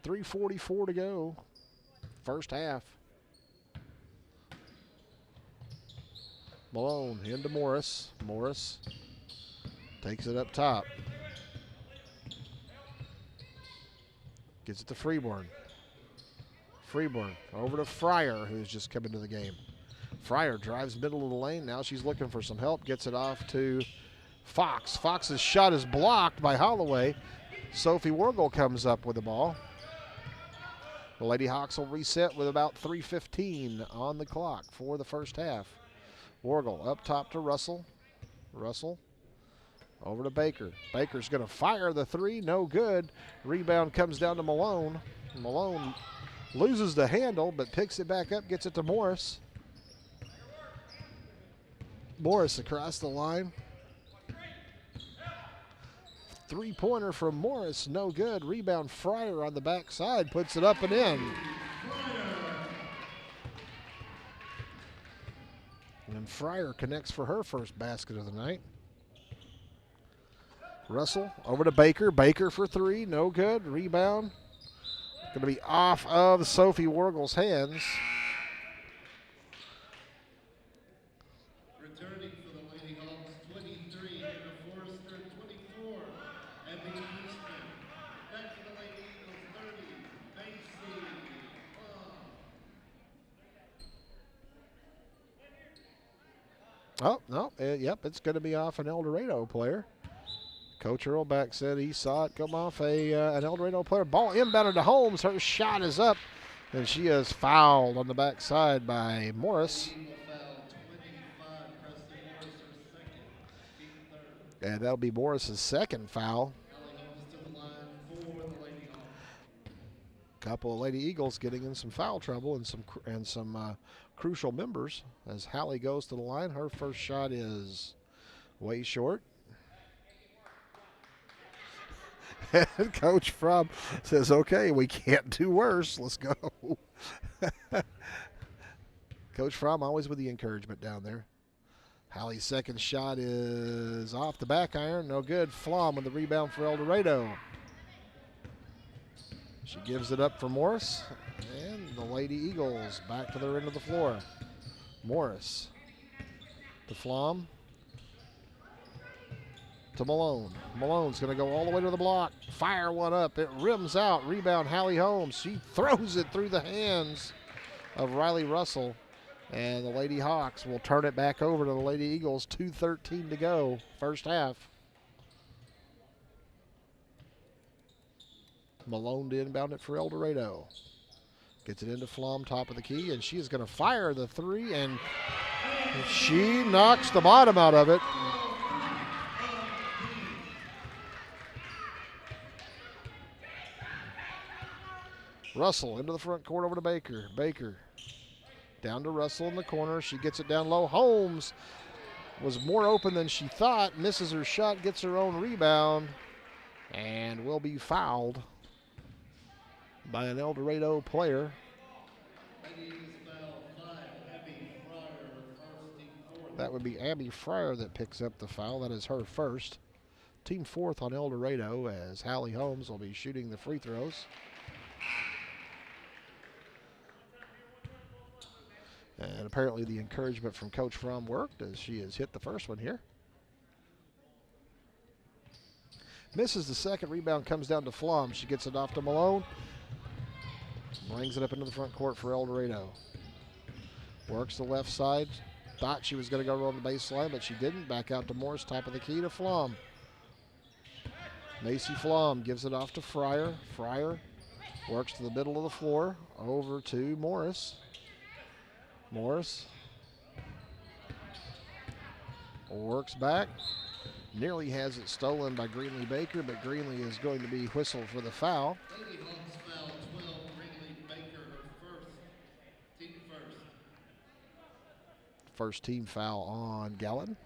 3:44 to go. First half. Malone into Morris. Morris takes it up top. Gets it to Freeborn. Freeborn over to Fryer, who's just come into the game. Fryer drives middle of the lane. Now she's looking for some help. Gets it off to Fox. Fox's shot is blocked by Holloway. Sophie Wargle comes up with the ball. The Lady Hawks will reset with about 3:15 on the clock for the first half. Wargle up top to Russell. Russell over to Baker. Baker's going to fire the three. No good. Rebound comes down to Malone. Malone loses the handle, but picks it back up, gets it to Morris. Morris across the line. Three-pointer from Morris, no good. Rebound Fryer on the backside, puts it up and in. And Fryer connects for her first basket of the night. Russell over to Baker. Baker for three, no good. Rebound going to be off of Sophie Wargle's hands. Returning for the Lady Hawks, 23, Anna Forrester, 24, Abby Eastman. Back to the Lady Eagles, 30, Macy. Oh, no, yep, it's going to be off an Eldorado player. Coach Earlback said he saw it come off an Eldorado player. Ball inbounded to Holmes. Her shot is up, and she is fouled on the backside by Morris. And that'll be Morris's second foul. Couple of Lady Eagles getting in some foul trouble and some crucial members as Hallie goes to the line. Her first shot is way short. And Coach Fromm says, okay, we can't do worse. Let's go. Coach Fromm always with the encouragement down there. Hallie's second shot is off the back iron. No good. Flom with the rebound for Eldorado. She gives it up for Morris. And the Lady Eagles back to their end of the floor. Morris to Flom. To Malone. Malone's going to go all the way to the block. Fire one up. It rims out. Rebound Hallie Holmes. She throws it through the hands of Riley Russell. And the Lady Hawks will turn it back over to the Lady Eagles. 2:13 to go. First half. Malone to inbound it for Eldorado. Gets it into Flom, top of the key. And she is going to fire the three. And she knocks the bottom out of it. Russell into the front court over to Baker. Baker down to Russell in the corner. She gets it down low. Holmes was more open than she thought. Misses her shot, gets her own rebound, and will be fouled by an Eldorado player. That would be Abby Fryer that picks up the foul. That is her first. Team fourth on Eldorado as Hallie Holmes will be shooting the free throws. And apparently the encouragement from Coach Fromm worked as she has hit the first one here. Misses the second. Rebound comes down to Flom. She gets it off to Malone. Brings it up into the front court for Eldorado. Works the left side. Thought she was going to go on the baseline, but she didn't. Back out to Morris, top of the key to Flom. Macy Flom gives it off to Fryer. Fryer works to the middle of the floor. Over to Morris. Morris works back. Nearly has it stolen by Greenlee Baker, but Greenlee is going to be whistled for the foul. Lady Hawks foul 12, Greenlee Baker, her team first. First team foul on Gallatin.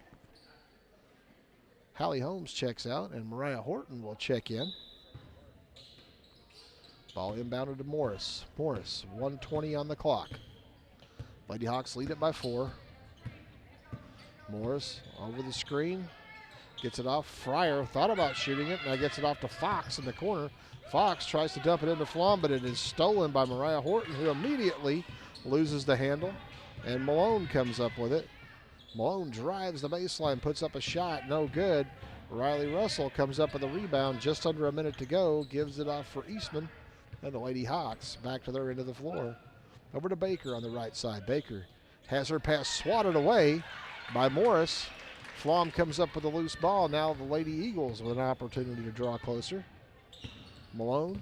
Hallie Holmes checks out, and Mariah Horton will check in. Ball inbounded to Morris. Morris, 1:20 on the clock. Lady Hawks lead it by 4. Morris over the screen. Gets it off Fryer. Thought about shooting it. Now gets it off to Fox in the corner. Fox tries to dump it into Flom, but it is stolen by Mariah Horton, who immediately loses the handle. And Malone comes up with it. Malone drives the baseline, puts up a shot. No good. Riley Russell comes up with a rebound. Just under a minute to go. Gives it off for Eastman. And the Lady Hawks back to their end of the floor. Over to Baker on the right side. Baker has her pass swatted away by Morris. Flom comes up with a loose ball. Now the Lady Eagles with an opportunity to draw closer. Malone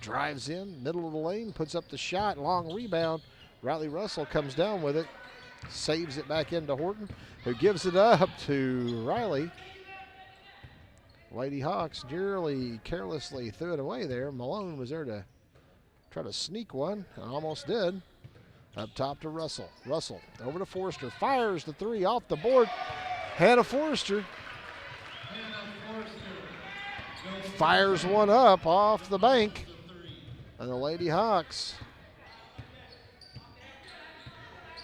drives in, middle of the lane, puts up the shot, long rebound. Riley Russell comes down with it, saves it back into Horton, who gives it up to Riley. Lady Hawks nearly carelessly threw it away there. Malone was there to try to sneak one, and almost did. Up top to Russell. Russell over to Forrester, fires the three off the board. Hannah Forrester fires one up off the bank. And the Lady Hawks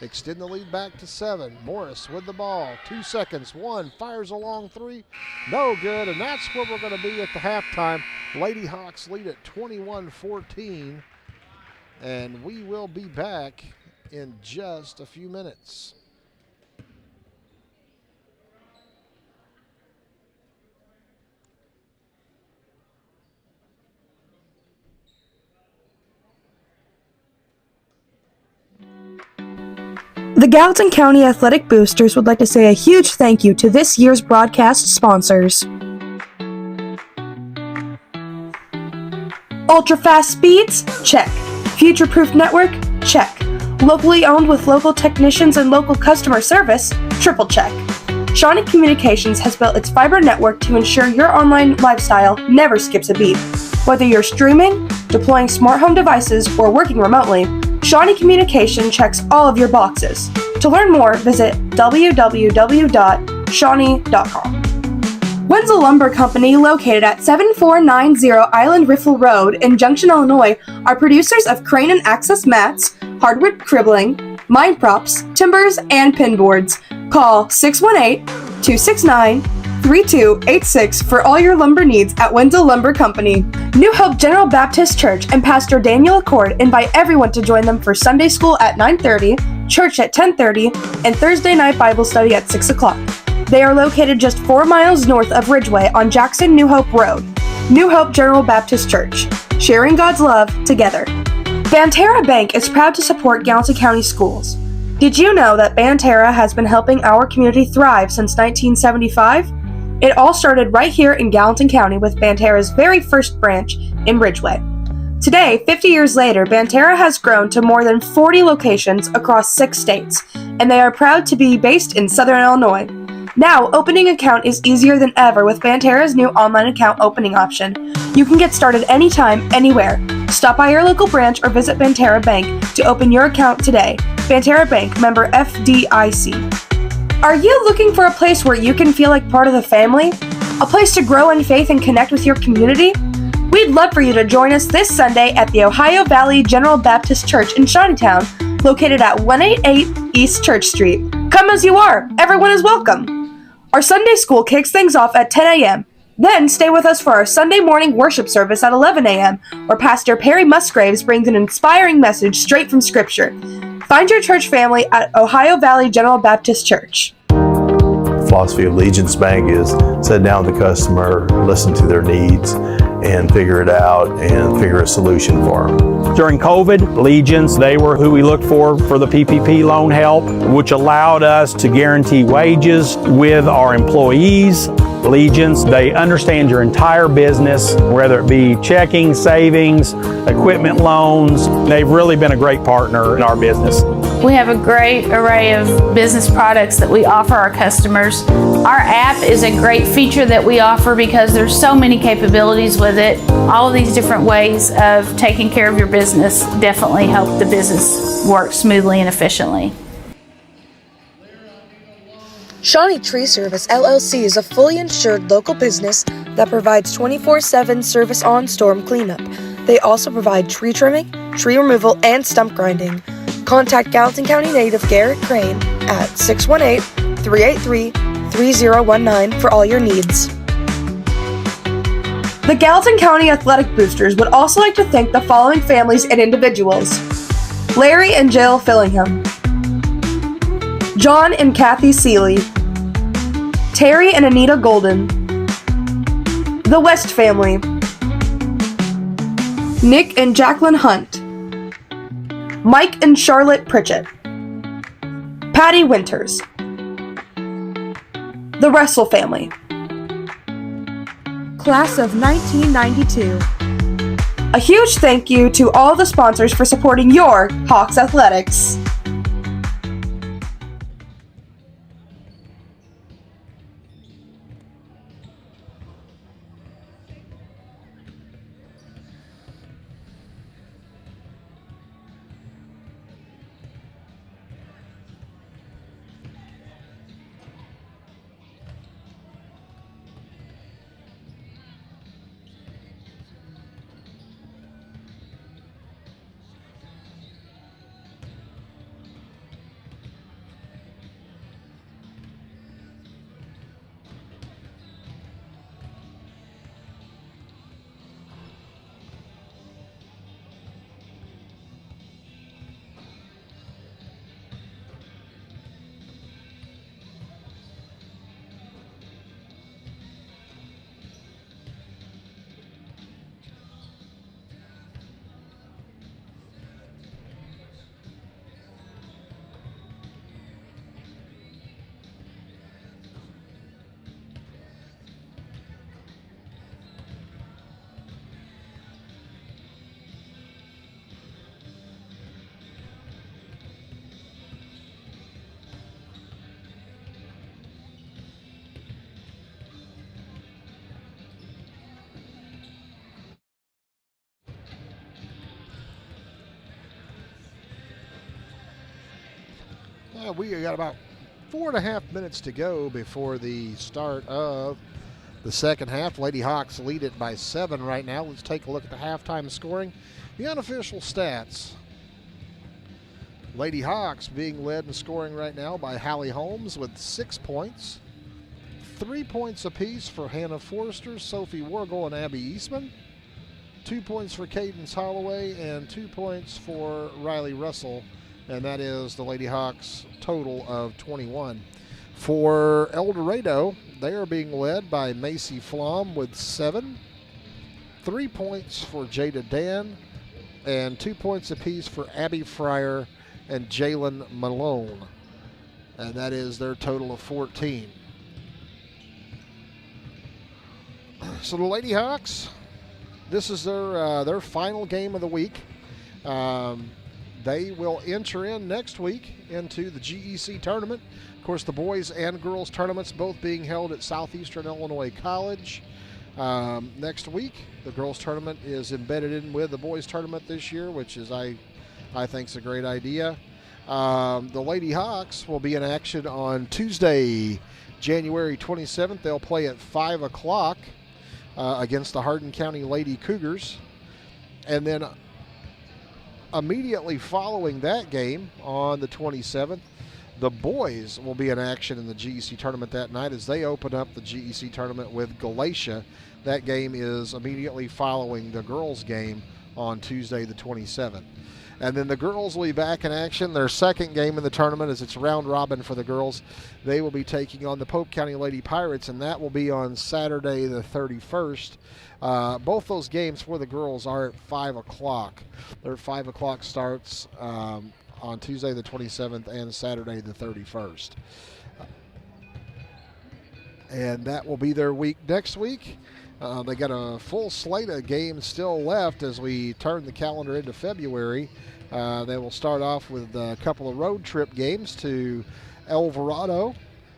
extend the lead back to 7. Morris with the ball. 2 seconds. 1 fires a long three. No good. And that's where we're going to be at the halftime. Lady Hawks lead at 21-14. And we will be back in just a few minutes. The Gallatin County Athletic Boosters would like to say a huge thank you to this year's broadcast sponsors. Ultra-fast speeds? Check. Future-proof network? Check. Locally owned with local technicians and local customer service? Triple check. Shawnee Communications has built its fiber network to ensure your online lifestyle never skips a beat. Whether you're streaming, deploying smart home devices, or working remotely, Shawnee Communication checks all of your boxes. To learn more, visit www.shawnee.com. Wenzel Lumber Company, located at 7490 Island Riffle Road in Junction, Illinois, are producers of crane and access mats, hardwood cribbling, mine props, timbers, and pin boards. Call 618-269-3286 for all your lumber needs at Wenzel Lumber Company. New Hope General Baptist Church and Pastor Daniel Accord invite everyone to join them for Sunday school at 9:30, church at 10:30, and Thursday night Bible study at 6 o'clock. They are located just 4 miles north of Ridgeway on Jackson New Hope Road. New Hope General Baptist Church, sharing God's love together. Banterra Bank is proud to support Gallatin County schools. Did you know that Banterra has been helping our community thrive since 1975? It all started right here in Gallatin County with Banterra's very first branch in Ridgeway. Today, 50 years later, Banterra has grown to more than 40 locations across 6 states, and they are proud to be based in Southern Illinois. Now, opening an account is easier than ever with Banterra's new online account opening option. You can get started anytime, anywhere. Stop by your local branch or visit Banterra Bank to open your account today. Banterra Bank, member FDIC. Are you looking for a place where you can feel like part of the family? A place to grow in faith and connect with your community? We'd love for you to join us this Sunday at the Ohio Valley General Baptist Church in Shawneetown, located at 188 East Church Street. Come as you are. Everyone is welcome. Our Sunday school kicks things off at 10 a.m. Then stay with us for our Sunday morning worship service at 11 a.m., where Pastor Perry Musgraves brings an inspiring message straight from Scripture. Find your church family at Ohio Valley General Baptist Church. Philosophy of Legence Bank is sit down with the customer, listen to their needs, and figure it out and figure a solution for them. During COVID, Legence, they were who we looked for the PPP loan help, which allowed us to guarantee wages with our employees. Legence, they understand your entire business, whether it be checking, savings, equipment loans. They've really been a great partner in our business. We have a great array of business products that we offer our customers. Our app is a great feature that we offer because there's so many capabilities with it. All of these different ways of taking care of your business definitely help the business work smoothly and efficiently. Shawnee Tree Service LLC is a fully insured local business that provides 24/7 service on storm cleanup. They also provide tree trimming, tree removal, and stump grinding. Contact Gallatin County native Garrett Crane at 618-383-3600 3019 for all your needs. The Gallatin County Athletic Boosters would also like to thank the following families and individuals: Larry and Jill Fillingham, John and Kathy Seeley, Terry and Anita Golden, the West family, Nick and Jacqueline Hunt, Mike and Charlotte Pritchett, Patty Winters, the Russell family, Class of 1992. A huge thank you to all the sponsors for supporting your Hawks athletics. We got about 4.5 minutes to go before the start of the second half. Lady Hawks lead it by 7 right now. Let's take a look at the halftime scoring. The unofficial stats. Lady Hawks being led in scoring right now by Hallie Holmes with 6 points. 3 points apiece for Hannah Forrester, Sophie Wargle, and Abby Eastman. 2 points for Cadence Holloway and 2 points for Riley Russell. And that is the Lady Hawks total of 21. For Eldorado, they are being led by Macy Flom with 7. 3 points for Jada Dan, and 2 points apiece for Abby Fryer and Jalen Malone. And that is their total of 14. So the Lady Hawks, this is their final game of the week. They will enter in next week into the GEC tournament. Of course, the boys and girls tournaments both being held at Southeastern Illinois College. Next week, the girls tournament is embedded in with the boys tournament this year, which is I think is a great idea. The Lady Hawks will be in action on Tuesday, January 27th. They'll play at 5 o'clock against the Hardin County Lady Cougars. And then immediately following that game on the 27th, the boys will be in action in the GEC tournament that night as they open up the GEC tournament with Galatia. That game is immediately following the girls' game on Tuesday the 27th. And then the girls will be back in action. Their second game in the tournament, as it's round robin for the girls, they will be taking on the Pope County Lady Pirates, and that will be on Saturday the 31st. Both those games for the girls are at 5 o'clock. Their 5 o'clock starts on Tuesday the 27th and Saturday the 31st. And that will be their week next week. They got a full slate of games still left as we turn the calendar into February. They will start off with a couple of road trip games to Eldorado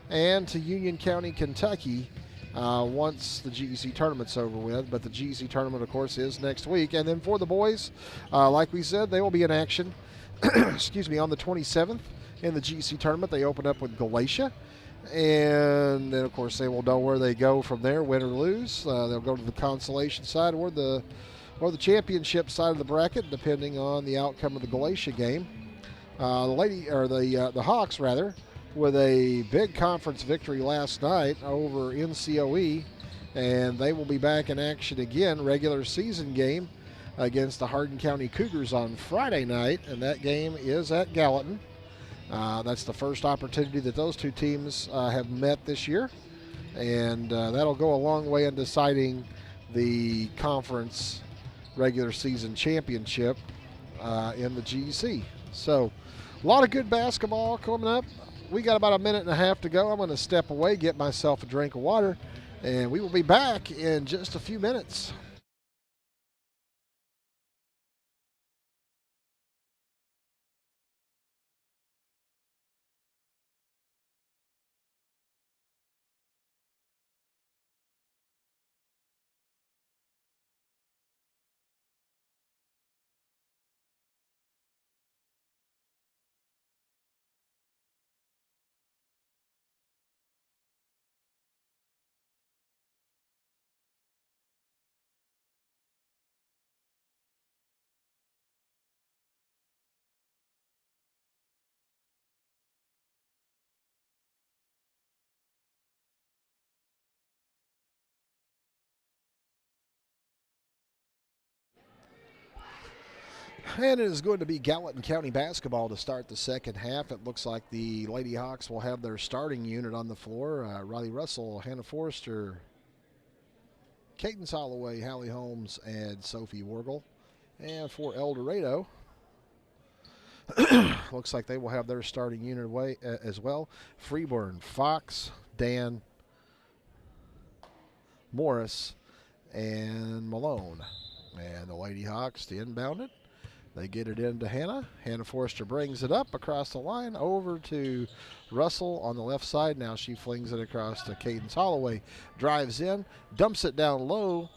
and to Union County, Kentucky once the GEC tournament's over with. But the GEC tournament, of course, is next week. And then for the boys, like we said, they will be in action excuse me, on the 27th in the GEC tournament. They open up with Galatia. And then, of course, they will know where they go from there, win or lose. They'll go to the consolation side or the championship side of the bracket, depending on the outcome of the Galatia game. The Hawks with a big conference victory last night over NCOE, and they will be back in action again, regular season game against the Hardin County Cougars on Friday night, and that game is at Gallatin. That's the first opportunity that those two teams have met this year, and that'll go a long way in deciding the conference regular season championship in the GEC. So a lot of good basketball coming up. We got about a minute and a half to go. I'm going to step away, get myself a drink of water, and we will be back in just a few minutes. And it is going to be Gallatin County basketball to start the second half. It looks like the Lady Hawks will have their starting unit on the floor. Riley Russell, Hannah Forrester, Cadence Holloway, Hallie Holmes, and Sophie Wargle. And for Eldorado, looks like they will have their starting unit away as well. Freeburn, Fox, Dan, Morris, and Malone. And the Lady Hawks to inbound it. They get it into Hannah. Hannah Forrester brings it up across the line over to Russell on the left side. Now she flings it across to Cadence Holloway. Drives in, dumps it down low.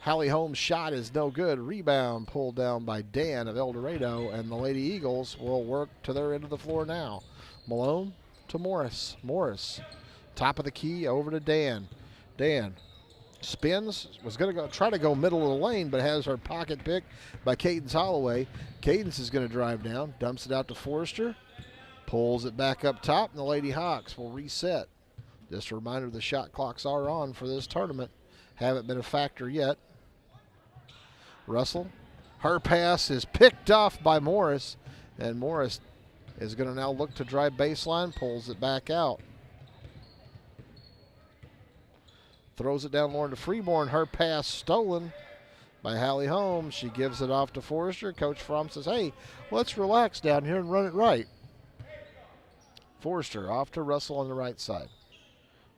Hallie Holmes' shot is no good. Rebound pulled down by Dan of Eldorado, and the Lady Eagles will work to their end of the floor now. Malone to Morris. Morris, top of the key, over to Dan. Dan spins, was going to try to go middle of the lane, but has her pocket picked by Cadence Holloway. Cadence is going to drive down, dumps it out to Forrester, pulls it back up top, and the Lady Hawks will reset. Just a reminder, the shot clocks are on for this tournament. Haven't been a factor yet. Russell, her pass is picked off by Morris, and Morris is going to now look to drive baseline, pulls it back out. Throws it down Lauren to Freeborn. Her pass stolen by Hallie Holmes. She gives it off to Forrester. Coach Fromm says, hey, let's relax down here and run it right. Forrester off to Russell on the right side.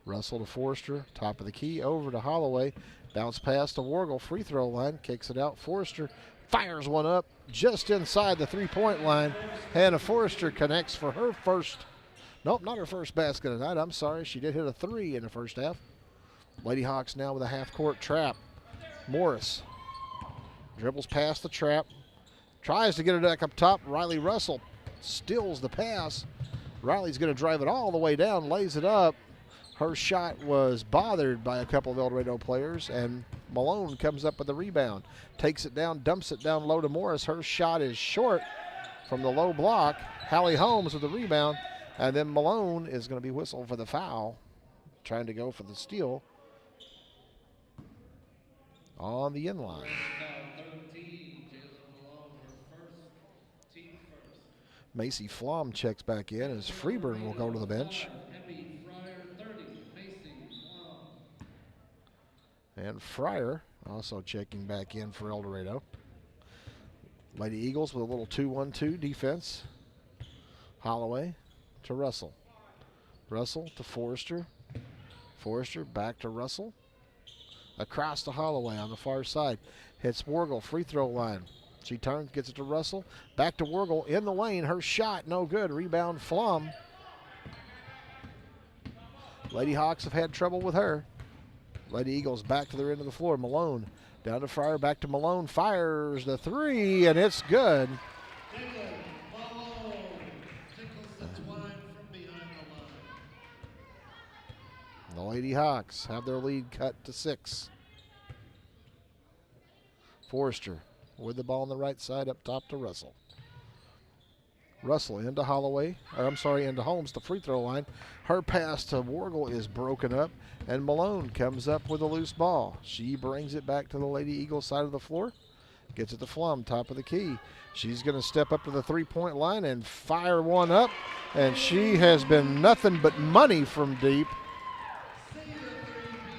Russell to Forrester, top of the key, over to Holloway. Bounce pass to Wargle, free throw line, kicks it out. Forrester fires one up just inside the three-point line. Hannah Forrester connects for her first, nope, not her first basket of the night. I'm sorry, she did hit a three in the first half. Lady Hawks now with a half-court trap. Morris dribbles past the trap, tries to get it back up top. Riley Russell steals the pass. Riley's going to drive it all the way down, lays it up. Her shot was bothered by a couple of Eldorado players, and Malone comes up with the rebound. Takes it down, dumps it down low to Morris. Her shot is short from the low block. Hallie Holmes with the rebound, and then Malone is going to be whistled for the foul, trying to go for the steal on the inline. Macy Flom checks back in as Freeburn will go to the bench. And Fryer also checking back in for Eldorado. Lady Eagles with a little 2-1-2 defense. Holloway to Russell. Russell to Forrester. Forrester back to Russell. Across to Holloway on the far side. Hits Wargle, free throw line. She turns, gets it to Russell. Back to Wargle in the lane. Her shot, no good. Rebound, Flom. Lady Hawks have had trouble with her. Lady Eagles back to their end of the floor. Malone down to Fryer, back to Malone. Fires the three, and it's good. The Lady Hawks have their lead cut to 6. Forrester with the ball on the right side up top to Russell. Russell into Holloway, or I'm sorry, into Holmes, the free throw line. Her pass to Wargle is broken up, and Malone comes up with a loose ball. She brings it back to the Lady Eagles side of the floor. Gets it to Flum, top of the key. She's going to step up to the three-point line and fire one up, and she has been nothing but money from deep.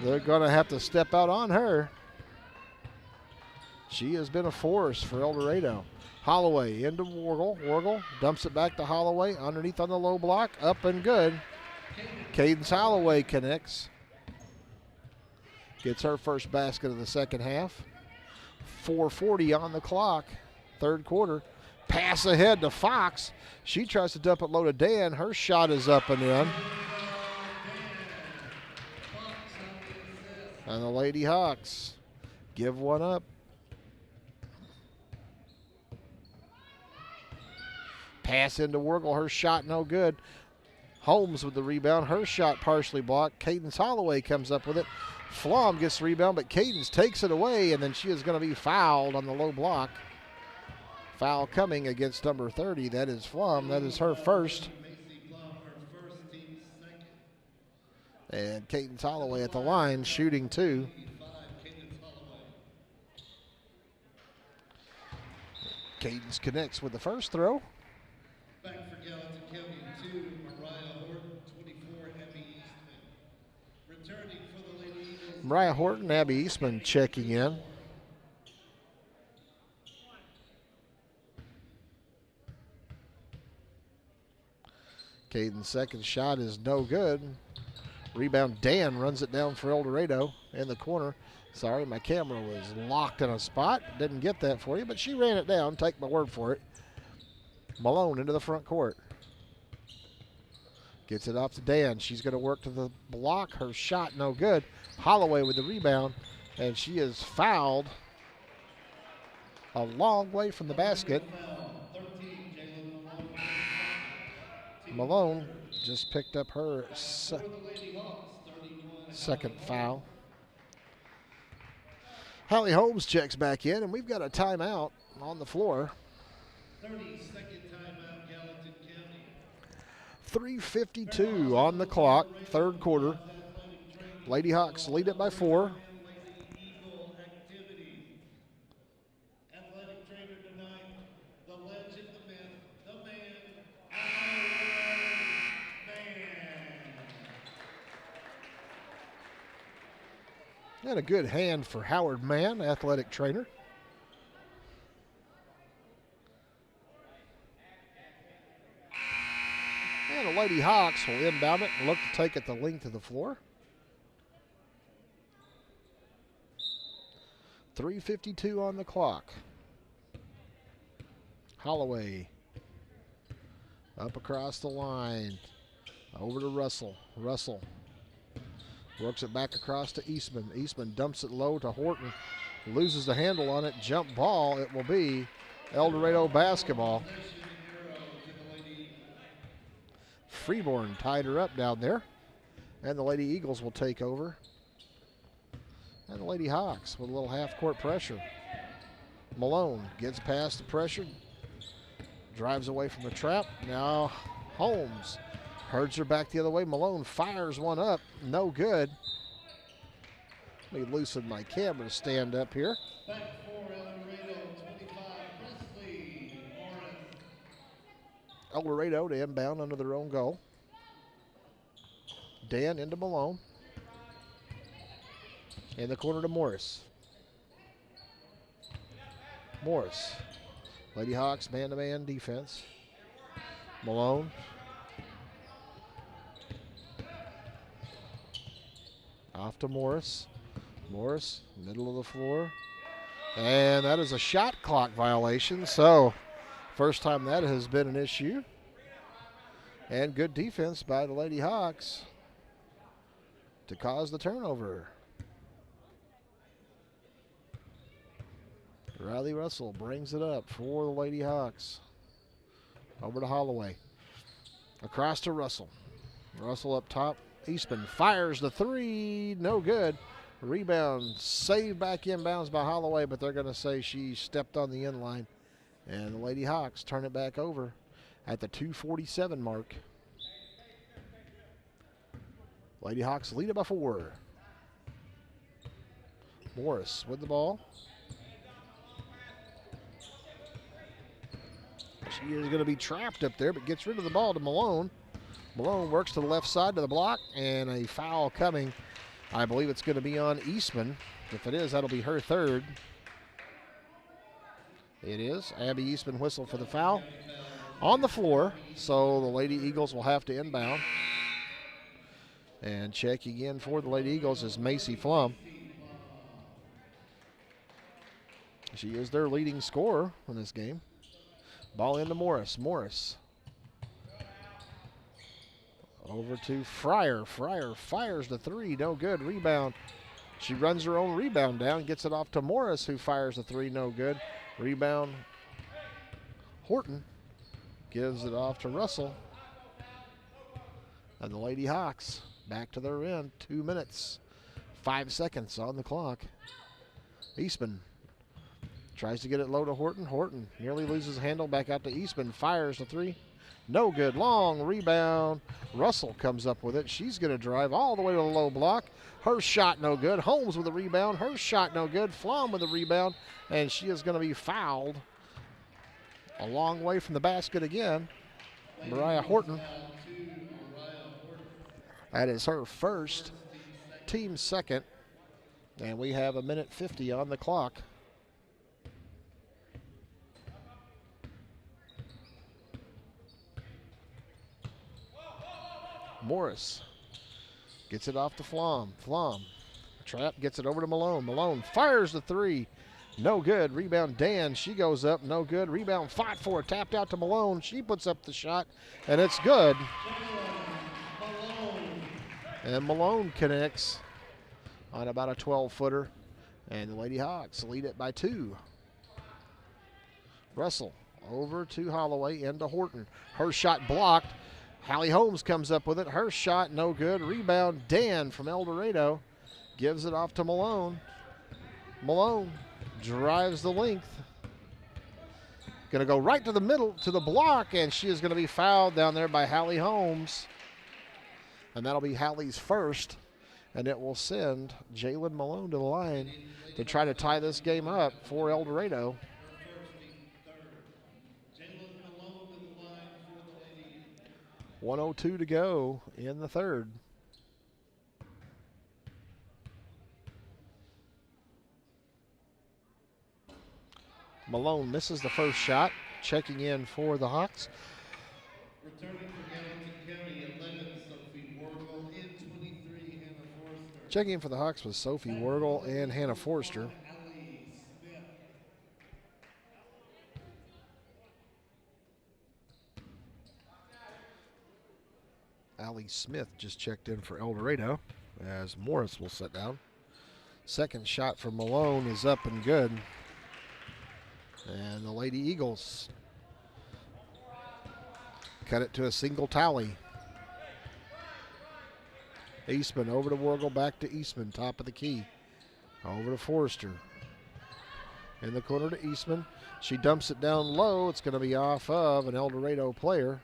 They're going to have to step out on her. She has been a force for Eldorado. Holloway into Wargle. Wargle dumps it back to Holloway. Underneath on the low block. Up and good. Cadence Holloway connects. Gets her first basket of the second half. 4:40 on the clock. Third quarter. Pass ahead to Fox. She tries to dump it low to Dan. Her shot is up and in. And the Lady Hawks give one up. Pass into Wargle, her shot no good. Holmes with the rebound, her shot partially blocked. Cadence Holloway comes up with it. Flom gets the rebound, but Cadence takes it away, and then she is going to be fouled on the low block. Foul coming against number 30. That is Flom. That is her first. And Cadence Holloway at the line, shooting two. Cadence connects with the first throw. Back for Gallatin County 2, Mariah Horton, 24, Abby Eastman. Returning for the Lady Eagles. Mariah Horton, Abby Eastman checking in. Caden's second shot is no good. Rebound, Dan runs it down for Eldorado in the corner. Sorry, my camera was locked in a spot. Didn't get that for you, but she ran it down. Take my word for it. Malone into the front court. Gets it off to Dan. She's going to work to the block. Her shot no good. Holloway with the rebound, and she is fouled a long way from the basket. Malone just picked up her second foul. Hallie Holmes checks back in, and we've got a timeout on the floor. 30-second timeout, Gallatin County. 3:52 on the clock, third quarter. Lady Hawks lead it by 4. Lady Eagle activity. Athletic trainer tonight, the legend, the myth, the man, Howard Mann. And a good hand for Howard Mann, athletic trainer. And the Lady Hawks will inbound it and look to take it the length of the floor. 3:52 on the clock. Holloway up across the line. Over to Russell. Russell works it back across to Eastman. Eastman dumps it low to Horton. Loses the handle on it. Jump ball. It will be Eldorado basketball. Freeborn tied her up down there. And the Lady Eagles will take over. And the Lady Hawks with a little half-court pressure. Malone gets past the pressure. Drives away from the trap. Now Holmes herds her back the other way. Malone fires one up. No good. Let me loosen my camera to stand up here. Back for Eldorado, 25, Presley Morris. Eldorado to inbound under their own goal. Dan into Malone. In the corner to Morris. Morris. Lady Hawks man-to-man defense. Malone. Off to Morris. Morris, middle of the floor. And that is a shot clock violation. So, first time that has been an issue. And good defense by the Lady Hawks to cause the turnover. Riley Russell brings it up for the Lady Hawks. Over to Holloway. Across to Russell. Russell up top. Eastman fires the three. No good. Rebound saved back inbounds by Holloway, but they're going to say she stepped on the end line. And the Lady Hawks turn it back over. at the 2:47 mark. Lady Hawks lead it by 4. Morris with the ball. She is going to be trapped up there, but gets rid of the ball to Malone. Malone works to the left side to the block, and a foul coming. I believe it's going to be on Eastman. If it is, that'll be her third. It is. Abby Eastman whistled for the foul on the floor, so the Lady Eagles will have to inbound. And checking in for the Lady Eagles is Macy Flum. She is their leading scorer in this game. Ball into Morris. Morris. Over to Fryer. Fryer fires the 3. No good. Rebound. She runs her own rebound down. Gets it off to Morris, who fires the 3. No good. Rebound. Horton gives it off to Russell. And the Lady Hawks back to their end. 2 minutes. 5 seconds on the clock. Eastman tries to get it low to Horton. Horton nearly loses handle. Back out to Eastman. Fires the 3. No good. Long rebound. Russell comes up with it. She's going to drive all the way to the low block. Her shot no good. Holmes with the rebound. Her shot no good. Flom with the rebound. And she is going to be fouled a long way from the basket again. Mariah Horton. That is her first, team second. And we have 1:50 on the clock. Morris gets it off to Flom. Flom, trap, gets it over to Malone. Malone fires the 3. No good. Rebound Dan. She goes up. No good. Rebound fought for. Tapped out to Malone. She puts up the shot, and it's good. And Malone connects on about a 12-footer. And the Lady Hawks lead it by 2. Russell over to Holloway, into Horton. Her shot blocked. Hallie Holmes comes up with it. Her shot no good. Rebound Dan from Eldorado gives it off to Malone. Malone drives the length. Going to go right to the middle, to the block, and she is going to be fouled down there by Hallie Holmes. And that'll be Hallie's first, and it will send Jalen Malone to the line to try to tie this game up for Eldorado. 1:02 to go in the third. Malone misses the first shot. Checking in for the Hawks. Returning for Gallatin County, 11, Sophie Wargle, and 23, Hannah Forster. Checking in for the Hawks was Sophie Wargle and Hannah Forster. Allie Smith just checked in for Eldorado as Morris will sit down. Second shot from Malone is up and good. And the Lady Eagles cut it to a single tally. Eastman over to Wargle, back to Eastman, top of the key. Over to Forrester. In the corner to Eastman. She dumps it down low. It's going to be off of an Eldorado player.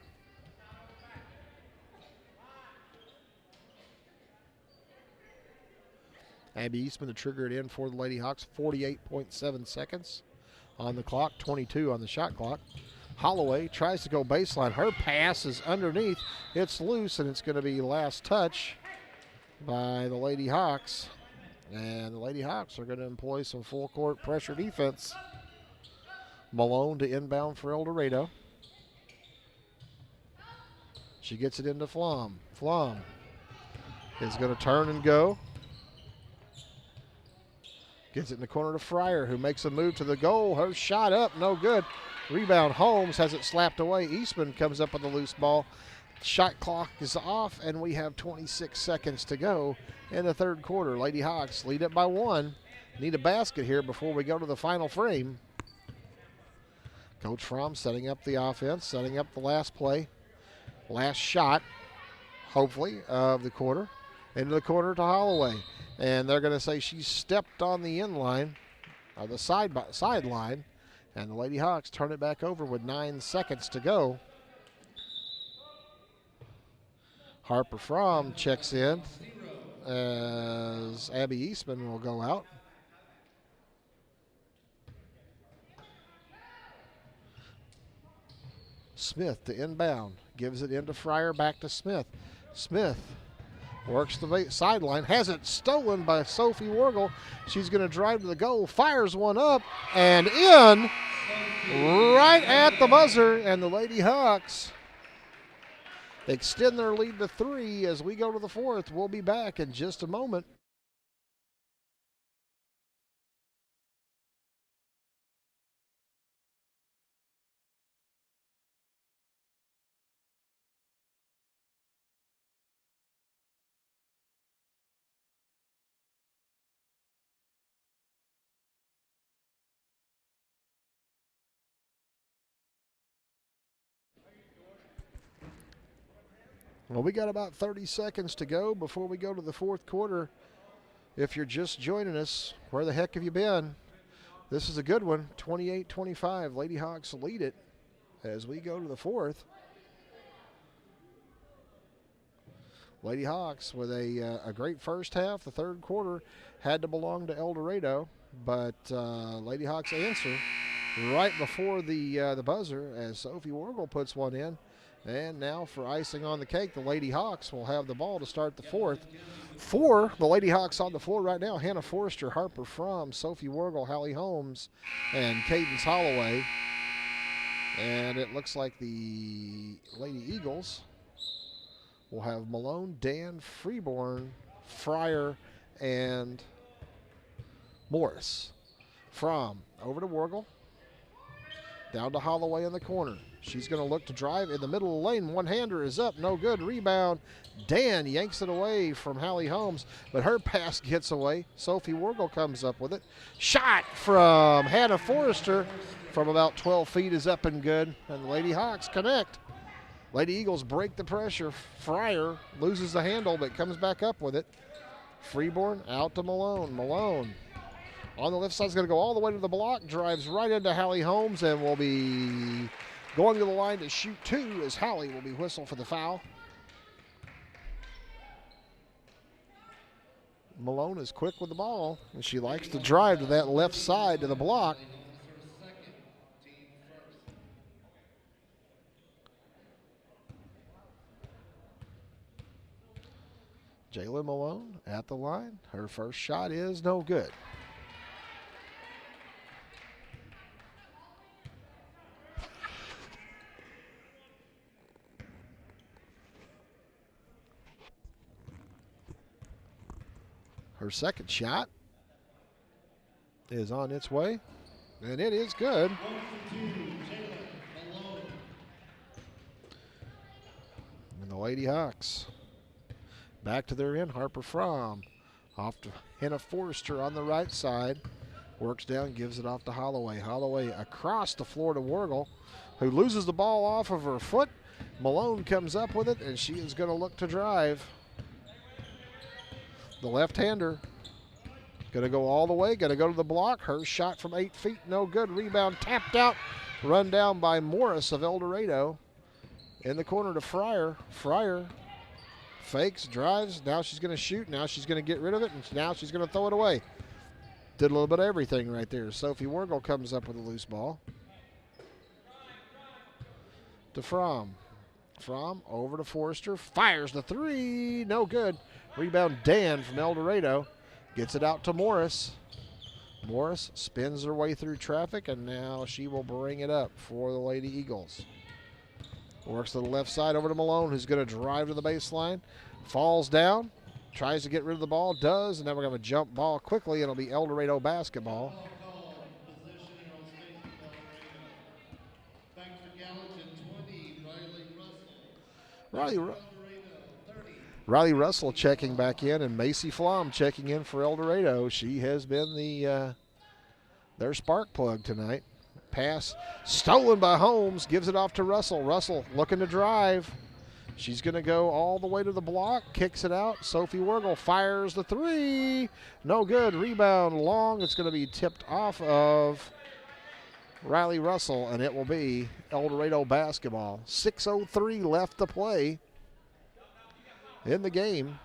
Abby Eastman to trigger it in for the Lady Hawks. 48.7 seconds on the clock, 22 on the shot clock. Holloway tries to go baseline. Her pass is underneath. It's loose, and it's going to be last touch by the Lady Hawks. And the Lady Hawks are going to employ some full court pressure defense. Malone to inbound for Eldorado. She gets it into Flom. Flom is going to turn and go. Gets it in the corner to Fryer, who makes a move to the goal. Her shot up, no good. Rebound, Holmes has it slapped away. Eastman comes up with the loose ball. Shot clock is off, and we have 26 seconds to go in the third quarter. Lady Hawks lead it by 1. Need a basket here before we go to the final frame. Coach Fromm setting up the offense, setting up the last play. Last shot, hopefully, of the quarter. Into the corner to Holloway. And they're going to say she stepped on the end line, or the sideline, and the Lady Hawks turn it back over with 9 seconds to go. Harper Fromm checks in as Abby Eastman will go out. Smith to inbound. Gives it into Fryer, back to Smith. Smith works the sideline. Has it stolen by Sophie Wargle. She's going to drive to the goal. Fires one up and in right at the buzzer. And the Lady Hawks extend their lead to 3 as we go to the 4th. We'll be back in just a moment. Well, we got about 30 seconds to go before we go to the 4th quarter. If you're just joining us, where the heck have you been? This is a good one, 28-25. Lady Hawks lead it as we go to the 4th. Lady Hawks with a great first half. The 3rd quarter had to belong to Eldorado, but Lady Hawks answer right before the buzzer as Sophie Wargle puts one in. And now for icing on the cake, the Lady Hawks will have the ball to start the 4th. For the Lady Hawks on the floor right now, Hannah Forrester, Harper Fromm, Sophie Wargle, Hallie Holmes, and Cadence Holloway. And it looks like the Lady Eagles will have Malone, Dan, Freeborn, Fryer, and Morris. Fromm over to Wargle. Down to Holloway in the corner. She's going to look to drive in the middle of the lane. One-hander is up, no good. Rebound. Dan yanks it away from Hallie Holmes, but her pass gets away. Sophie Wargle comes up with it. Shot from Hannah Forrester from about 12 feet is up and good, and the Lady Hawks connect. Lady Eagles break the pressure. Fryer loses the handle, but comes back up with it. Freeborn out to Malone. Malone on the left side is going to go all the way to the block, drives right into Hallie Holmes, and will be going to the line to shoot 2 as Hallie will be whistled for the foul. Malone is quick with the ball, and she likes to drive to that left side to the block. Jalen Malone at the line. Her first shot is no good. Her second shot is on its way, and it is good. And the Lady Hawks back to their end. Harper Fromm off to Hannah Forrester on the right side. Works down, gives it off to Holloway. Holloway across the floor to Wargle, who loses the ball off of her foot. Malone comes up with it, and she is going to look to drive. The left-hander going to go all the way, going to go to the block. Her shot from 8 feet, no good. Rebound tapped out, run down by Morris of Eldorado. In the corner to Fryer. Fryer fakes, drives. Now she's going to shoot. Now she's going to get rid of it, and now she's going to throw it away. Did a little bit of everything right there. Sophie Wargle comes up with a loose ball. To Fromm. Fromm over to Forrester. Fires the 3. No good. Rebound Dan from Eldorado. Gets it out to Morris. Morris spins her way through traffic, and now she will bring it up for the Lady Eagles. Works to the left side over to Malone, who's going to drive to the baseline. Falls down. Tries to get rid of the ball. Does. And then we're going to jump ball quickly. It'll be Eldorado basketball. Thanks for Gallatin 20, Riley Russell checking back in, and Macy Flom checking in for Eldorado. She has been their spark plug tonight. Pass stolen by Holmes, gives it off to Russell. Russell looking to drive. She's going to go all the way to the block, kicks it out. Sophie Wargle fires the 3. No good. Rebound long. It's going to be tipped off of Riley Russell, and it will be Eldorado basketball. 6:03 left to play. in the game.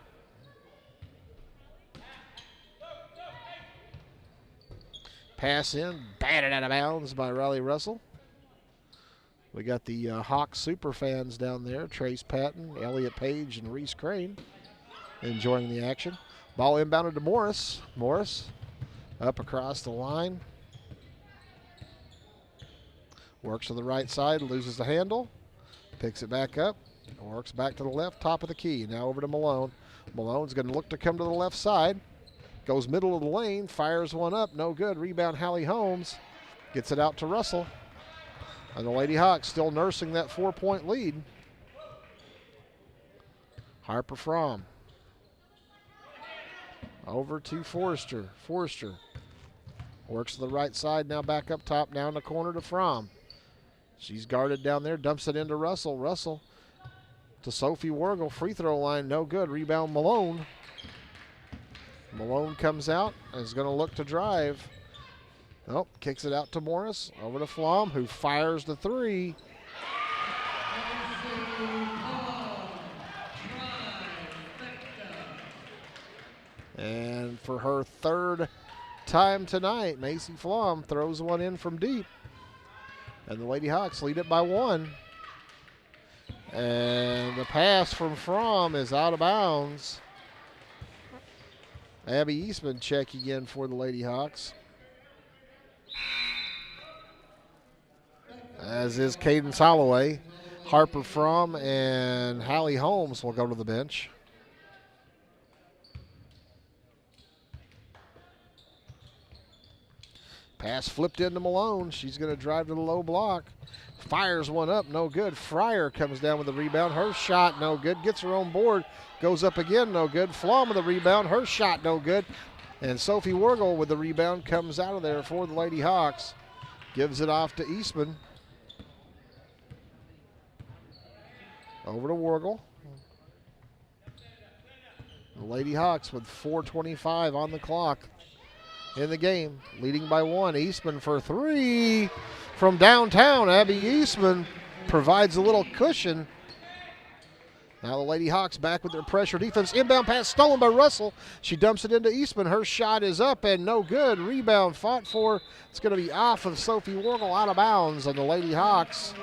Pass in, batted out of bounds by Riley Russell. We got the Hawks super fans down there, Trace Patton, Elliott Page, and Reese Crane enjoying the action. Ball inbounded to Morris. Morris up across the line. Works to the right side, loses the handle, picks it back up, works back to the left, top of the key. Now over to Malone. Malone's going to look to come to the left side. Goes middle of the lane, fires one up, no good. Rebound, Hallie Holmes. Gets it out to Russell. And the Lady Hawks still nursing that 4-point lead. Harper Fromm. Over to Forrester. Forrester works to the right side, now back up top, down the corner to Fromm. She's guarded down there, dumps it into Russell. Russell to Sophie Wargle, free throw line, no good. Rebound, Malone. Malone comes out and is going to look to drive. Nope, kicks it out to Morris. Over to Flom, who fires the three. And for her third time tonight, Macy Flom throws one in from deep. And the Lady Hawks lead it by 1. And the pass from Fromm is out of bounds. Abby Eastman checking in for the Lady Hawks. As is Cadence Holloway. Harper Fromm and Hallie Holmes will go to the bench. Pass flipped into Malone. She's going to drive to the low block. Fires one up, no good. Fryer comes down with the rebound. Her shot, no good. Gets her own board. Goes up again, no good. Flom with the rebound. Her shot, no good. And Sophie Wargle with the rebound comes out of there for the Lady Hawks. Gives it off to Eastman. Over to Wargle. The Lady Hawks with 4:25 on the clock in the game, leading by 1. Eastman for 3 from downtown. Abby Eastman provides a little cushion. Now the Lady Hawks back with their pressure defense. Inbound pass stolen by Russell. She dumps it into Eastman. Her shot is up and no good. Rebound fought for. It's going to be off of Sophie Wargle, out of bounds, and the Lady Hawks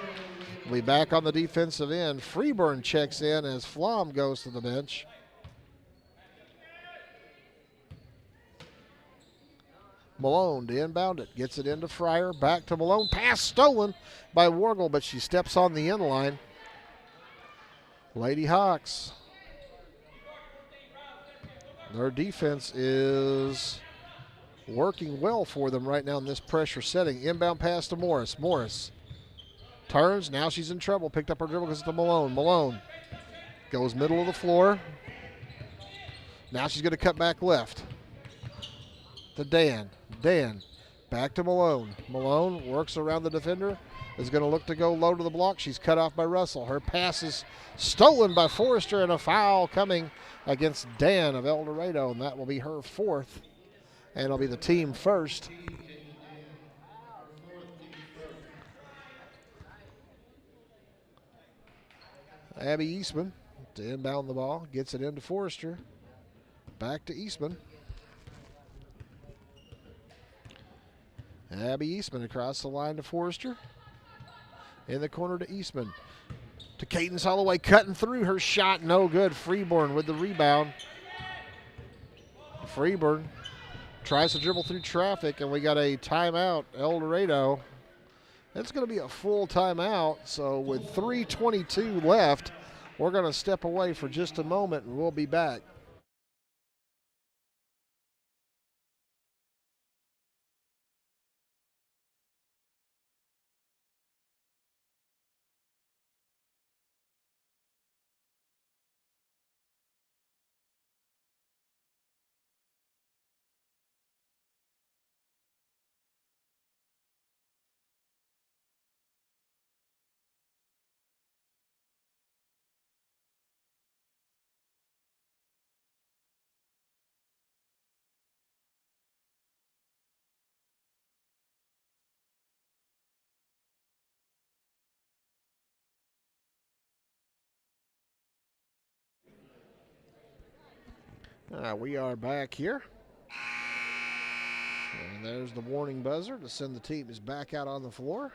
will be back on the defensive end. Freeburn checks in as Flom goes to the bench. Malone to inbound it. Gets it into Fryer. Back to Malone. Pass stolen by Wargle, but she steps on the end line. Lady Hawks. Their defense is working well for them right now in this pressure setting. Inbound pass to Morris. Morris turns. Now she's in trouble. Picked up her dribble, goes to Malone. Malone goes middle of the floor. Now she's going to cut back left to Dan. Dan back to Malone. Malone works around the defender. Is going to look to go low to the block. She's cut off by Russell. Her pass is stolen by Forrester, and a foul coming against Dan of Eldorado, and that will be her 4th, and it'll be the team first. Abby Eastman to inbound the ball. Gets it into Forrester. Back to Eastman. Abby Eastman across the line to Forrester. In the corner to Eastman. To Cadence Holloway, cutting through. Her shot, no good. Freeburn with the rebound. Freeburn tries to dribble through traffic, and we got a timeout, Eldorado. It's going to be a full timeout, so with 3:22 left, we're going to step away for just a moment, and we'll be back. We are back here. And there's the warning buzzer to send the teams back out on the floor.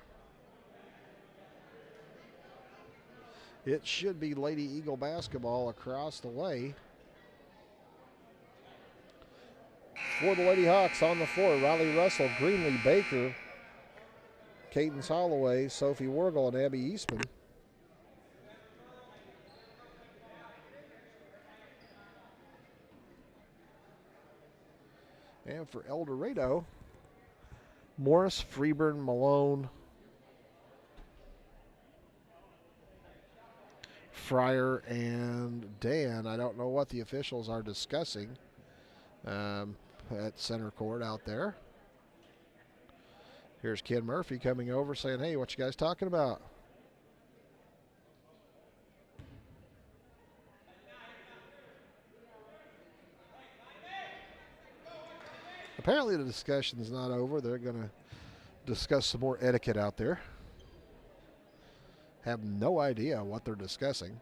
It should be Lady Eagle basketball across the way. For the Lady Hawks on the floor, Riley Russell, Greenlee Baker, Cadence Holloway, Sophie Wargle, and Abby Eastman. And for Eldorado, Morris, Freeburn, Malone, Fryer, and Dan. I don't know what the officials are discussing at center court out there. Here's Ken Murphy coming over saying, hey, what you guys talking about? Apparently the discussion is not over. They're going to discuss some more etiquette out there. Have no idea what they're discussing.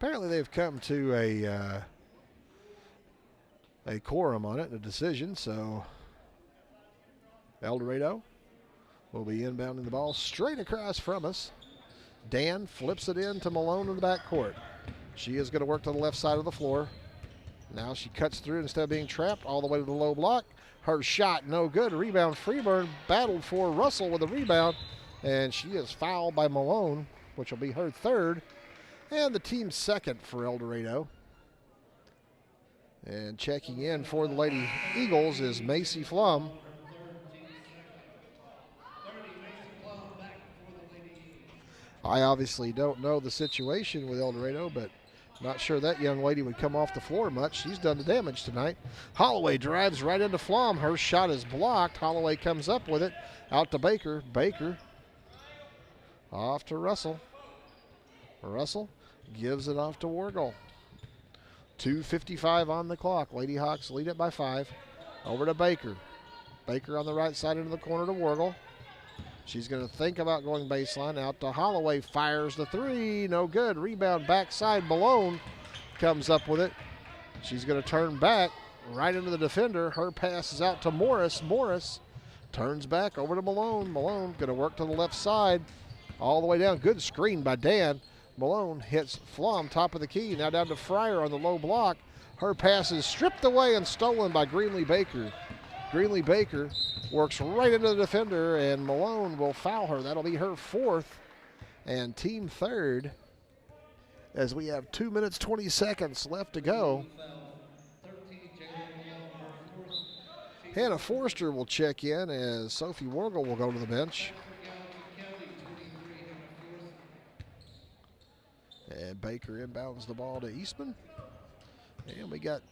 Apparently they've come to a quorum on it, a decision, so Eldorado will be inbounding the ball straight across from us. Dan flips it in to Malone in the backcourt. She is going to work to the left side of the floor. Now she cuts through instead of being trapped all the way to the low block. Her shot no good. Rebound Freeburn battled for Russell with the rebound, and she is fouled by Malone, which will be her third, and the team's second for Eldorado. And checking in for the Lady Eagles is Macy Flum. I obviously don't know the situation with Eldorado, but not sure that young lady would come off the floor much. She's done the damage tonight. Holloway drives right into Flom. Her shot is blocked. Holloway comes up with it. Out to Baker. Baker off to Russell. Russell gives it off to Wargle. 2:55 on the clock. Lady Hawks lead it by 5. Over to Baker. Baker on the right side into the corner to Wargle. She's going to think about going baseline. Out to Holloway. Fires the three. No good. Rebound backside. Malone comes up with it. She's going to turn back right into the defender. Her pass is out to Morris. Morris turns back over to Malone. Malone going to work to the left side. All the way down. Good screen by Dan. Malone hits Flom, top of the key. Now down to Fryer on the low block. Her pass is stripped away and stolen by Greenlee Baker. Greenlee Baker works right into the defender, and Malone will foul her. That'll be her fourth and team third as we have 2 minutes, 20 seconds left to go. Hannah Forster will check in as Sophie Wargle will go to the bench. And Baker inbounds the ball to Eastman. And we got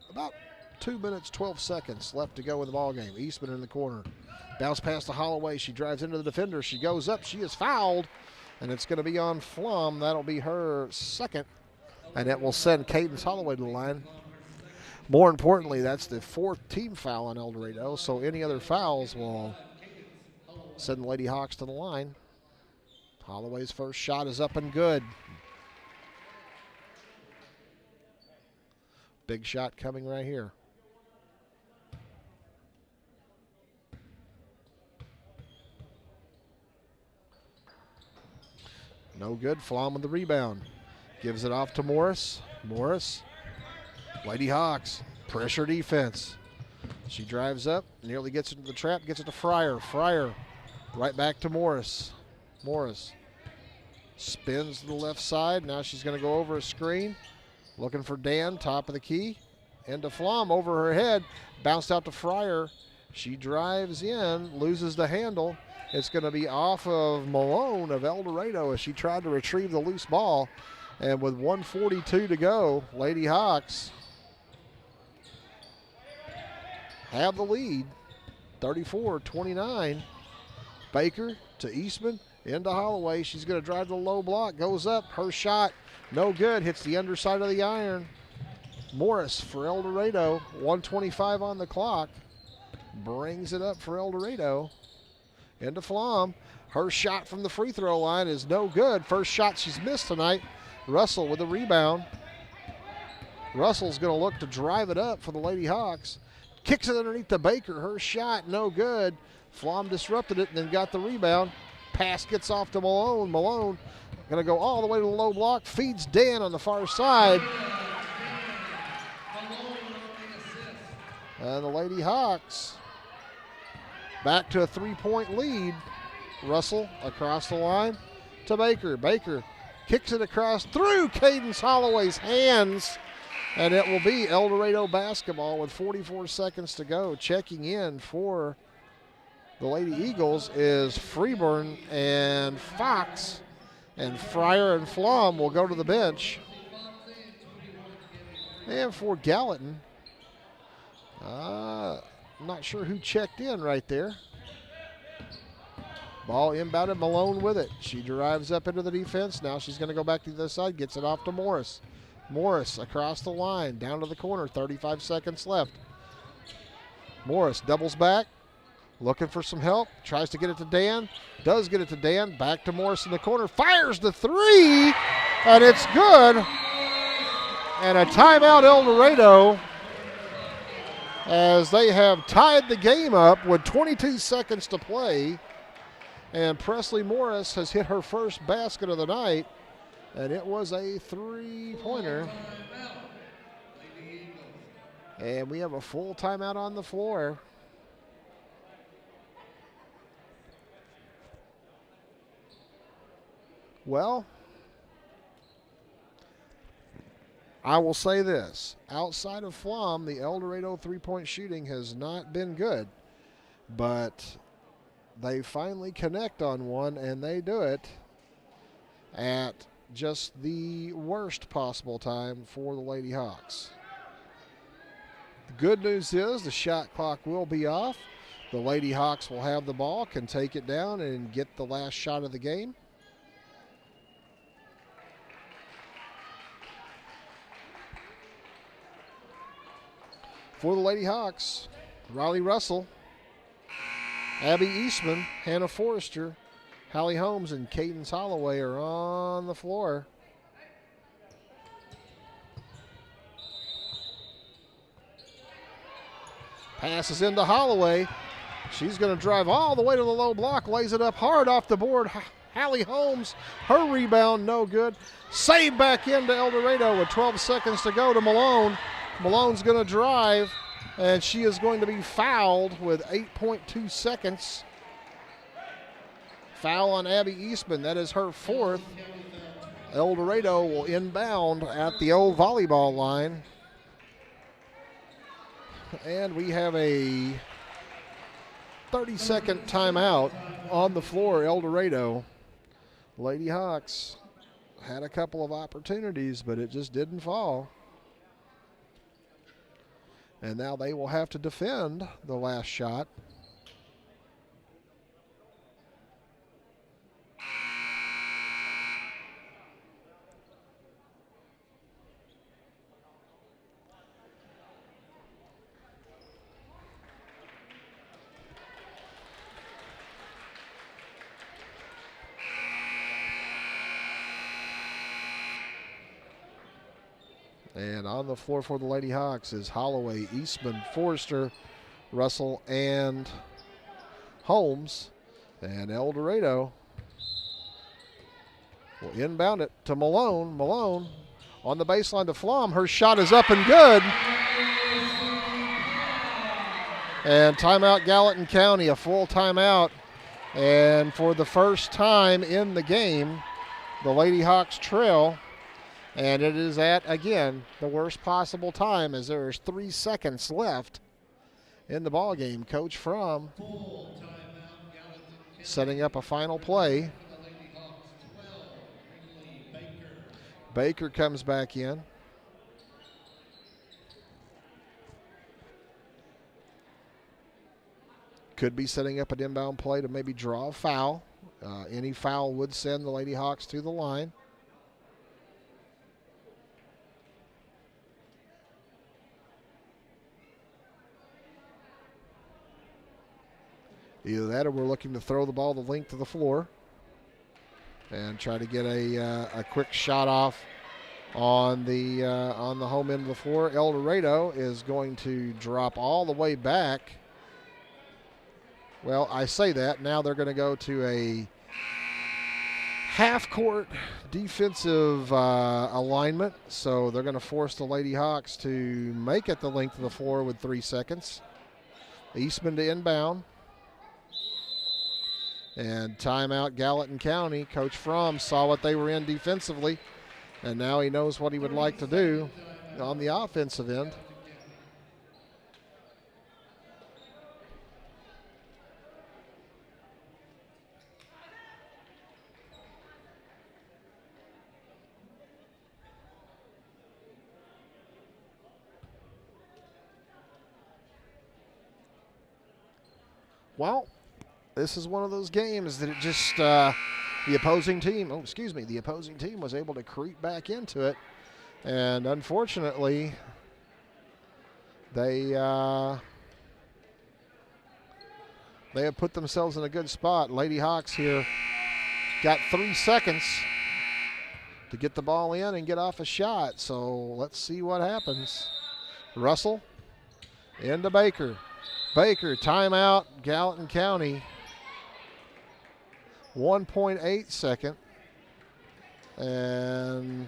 about 2 minutes, 12 seconds left to go in the ball game. Eastman in the corner. Bounce pass to Holloway. She drives into the defender. She goes up. She is fouled. And it's going to be on Flom. That'll be her second. And it will send Cadence Holloway to the line. More importantly, that's the fourth team foul on Eldorado. So any other fouls will send the Lady Hawks to the line. Holloway's first shot is up and good. Big shot coming right here. No good. Flom with the rebound. Gives it off to Morris. Morris. Lady Hawks. Pressure defense. She drives up. Nearly gets into the trap. Gets it to Fryer. Fryer. Right back to Morris. Morris. Spins to the left side. Now she's going to go over a screen. Looking for Dan. Top of the key. Into Flom over her head. Bounced out to Fryer. She drives in. Loses the handle. It's going to be off of Malone of Eldorado as she tried to retrieve the loose ball. And with 1:42 to go, Lady Hawks have the lead, 34-29. Baker to Eastman, into Holloway. She's going to drive the low block, goes up. Her shot, no good, hits the underside of the iron. Morris for Eldorado, 1:25 on the clock. brings it up for Eldorado. Into Flom. Her shot from the free throw line is no good. First shot she's missed tonight. Russell with the rebound. Russell's going to look to drive it up for the Lady Hawks. Kicks it underneath to Baker. Her shot, no good. Flom disrupted it and then got the rebound. Pass gets off to Malone. Malone going to go all the way to the low block. Feeds Dan on the far side. And the Lady Hawks back to a 3-point lead. Russell across the line to Baker. Baker kicks it across through Cadence Holloway's hands. And it will be Eldorado basketball with 44 seconds to go. Checking in for the Lady Eagles is Freeburn and Fox. And Fryer and Flom will go to the bench. And for Gallatin, I'm not sure who checked in right there. Ball inbounded, Malone with it. She drives up into the defense. Now she's going to go back to the other side, gets it off to Morris. Morris across the line, down to the corner, 35 seconds left. Morris doubles back, looking for some help, tries to get it to Dan, does get it to Dan, back to Morris in the corner, fires the three, and it's good. And a timeout Eldorado as they have tied the game up with 22 seconds to play. And Presley Morris has hit her first basket of the night, and it was a three-pointer. And we have a full timeout on the floor. Well, I will say this. Outside of Flom, the Eldorado three-point shooting has not been good. But they finally connect on one, and they do it at just the worst possible time for the Lady Hawks. The good news is the shot clock will be off. The Lady Hawks will have the ball, can take it down and get the last shot of the game. For the Lady Hawks, Riley Russell, Abby Eastman, Hannah Forrester, Hallie Holmes, and Cadence Holloway are on the floor. Passes into Holloway. She's going to drive all the way to the low block, lays it up hard off the board. Hallie Holmes, her rebound, no good. Save back into Eldorado with 12 seconds to go to Malone. Malone's going to drive, and she is going to be fouled with 8.2 seconds. Foul on Abby Eastman. That is her fourth. Eldorado will inbound at the old volleyball line. And we have a 30-second timeout on the floor, Eldorado. Lady Hawks had a couple of opportunities, but it just didn't fall. And now they will have to defend the last shot. And on the floor for the Lady Hawks is Holloway, Eastman, Forrester, Russell, and Holmes. And Eldorado will inbound it to Malone. Malone on the baseline to Flom. Her shot is up and good. And timeout Gallatin County, a full timeout. And for the first time in the game, the Lady Hawks trail. And it is at, again, the worst possible time as there is 3 seconds left in the ball game. Coach Fromm setting up a final play. Baker comes back in. Could be setting up an inbound play to maybe draw a foul. Any foul would send the Lady Hawks to the line. Either that or we're looking to throw the ball the length of the floor and try to get a quick shot off on the home end of the floor. Eldorado is going to drop all the way back. Well, I say that. Now they're going to go to a half-court defensive alignment. So they're going to force the Lady Hawks to make it the length of the floor with 3 seconds. Eastman to inbound. And timeout Gallatin County. Coach Fromm saw what they were in defensively, and now he knows what he would like to do on the offensive end. Well, this is one of those games that it just the opposing team was able to creep back into it, and unfortunately they have put themselves in a good spot. Lady Hawks here got 3 seconds to get the ball in and get off a shot, so let's see what happens. Russell into Baker. Baker, timeout, Gallatin County. 1.8 second. And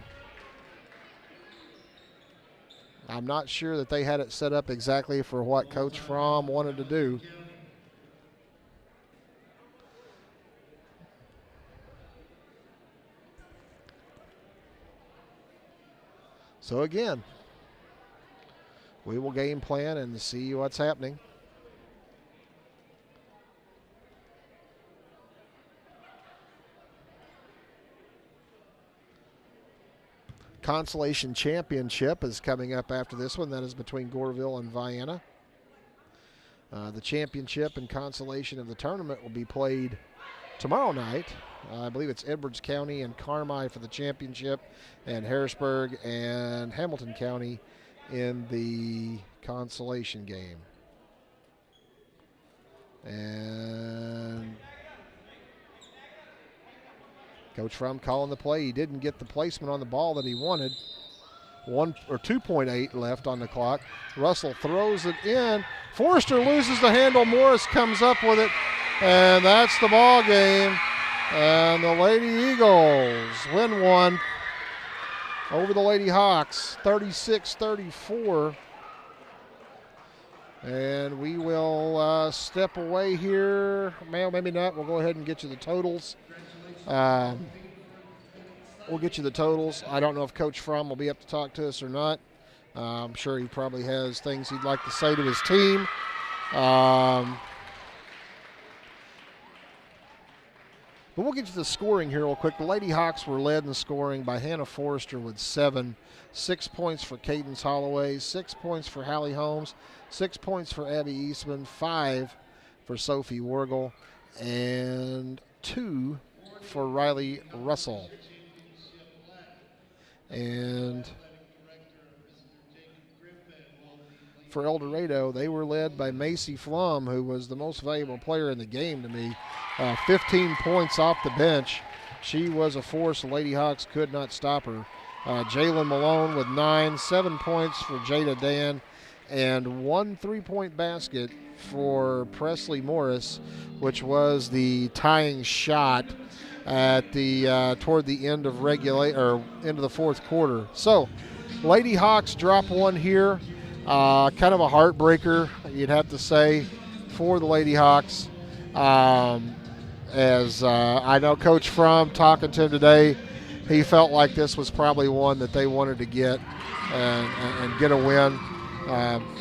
I'm not sure that they had it set up exactly for what Coach Fromm wanted to do. So again, we will game plan and see what's happening. Consolation Championship is coming up after this one. That is between Goreville and Vienna. The championship and consolation of the tournament will be played tomorrow night. I believe it's Edwards County and Carmi for the championship, and Harrisburg and Hamilton County in the consolation game. And Coach Fromm calling the play. He didn't get the placement on the ball that he wanted. 2.8 left on the clock. Russell throws it in. Forrester loses the handle. Morris comes up with it, and that's the ball game. And the Lady Eagles win one over the Lady Hawks, 36-34. And we will step away here. Maybe not. We'll go ahead and get you the totals. We'll get you the totals. I don't know if Coach Fromm will be up to talk to us or not. I'm sure he probably has things he'd like to say to his team. But we'll get you the scoring here real quick. The Lady Hawks were led in scoring by Hannah Forrester with 7. 6 points for Cadence Holloway, 6 points for Hallie Holmes, 6 points for Abby Eastman, 5 for Sophie Wargle, and 2 for Riley Russell. And for Eldorado, they were led by Macy Flum, who was the most valuable player in the game to me. 15 points off the bench. She was a force. The Lady Hawks could not stop her. Jalen Malone with 9, 7 points for Jada Dan, and 1 3-point basket for Presley Morris, which was the tying shot at the toward the end of into the fourth quarter. So, Lady Hawks drop one here. Kind of a heartbreaker, you'd have to say, for the Lady Hawks. As I know Coach Fromm, talking to him today, he felt like this was probably one that they wanted to get and get a win.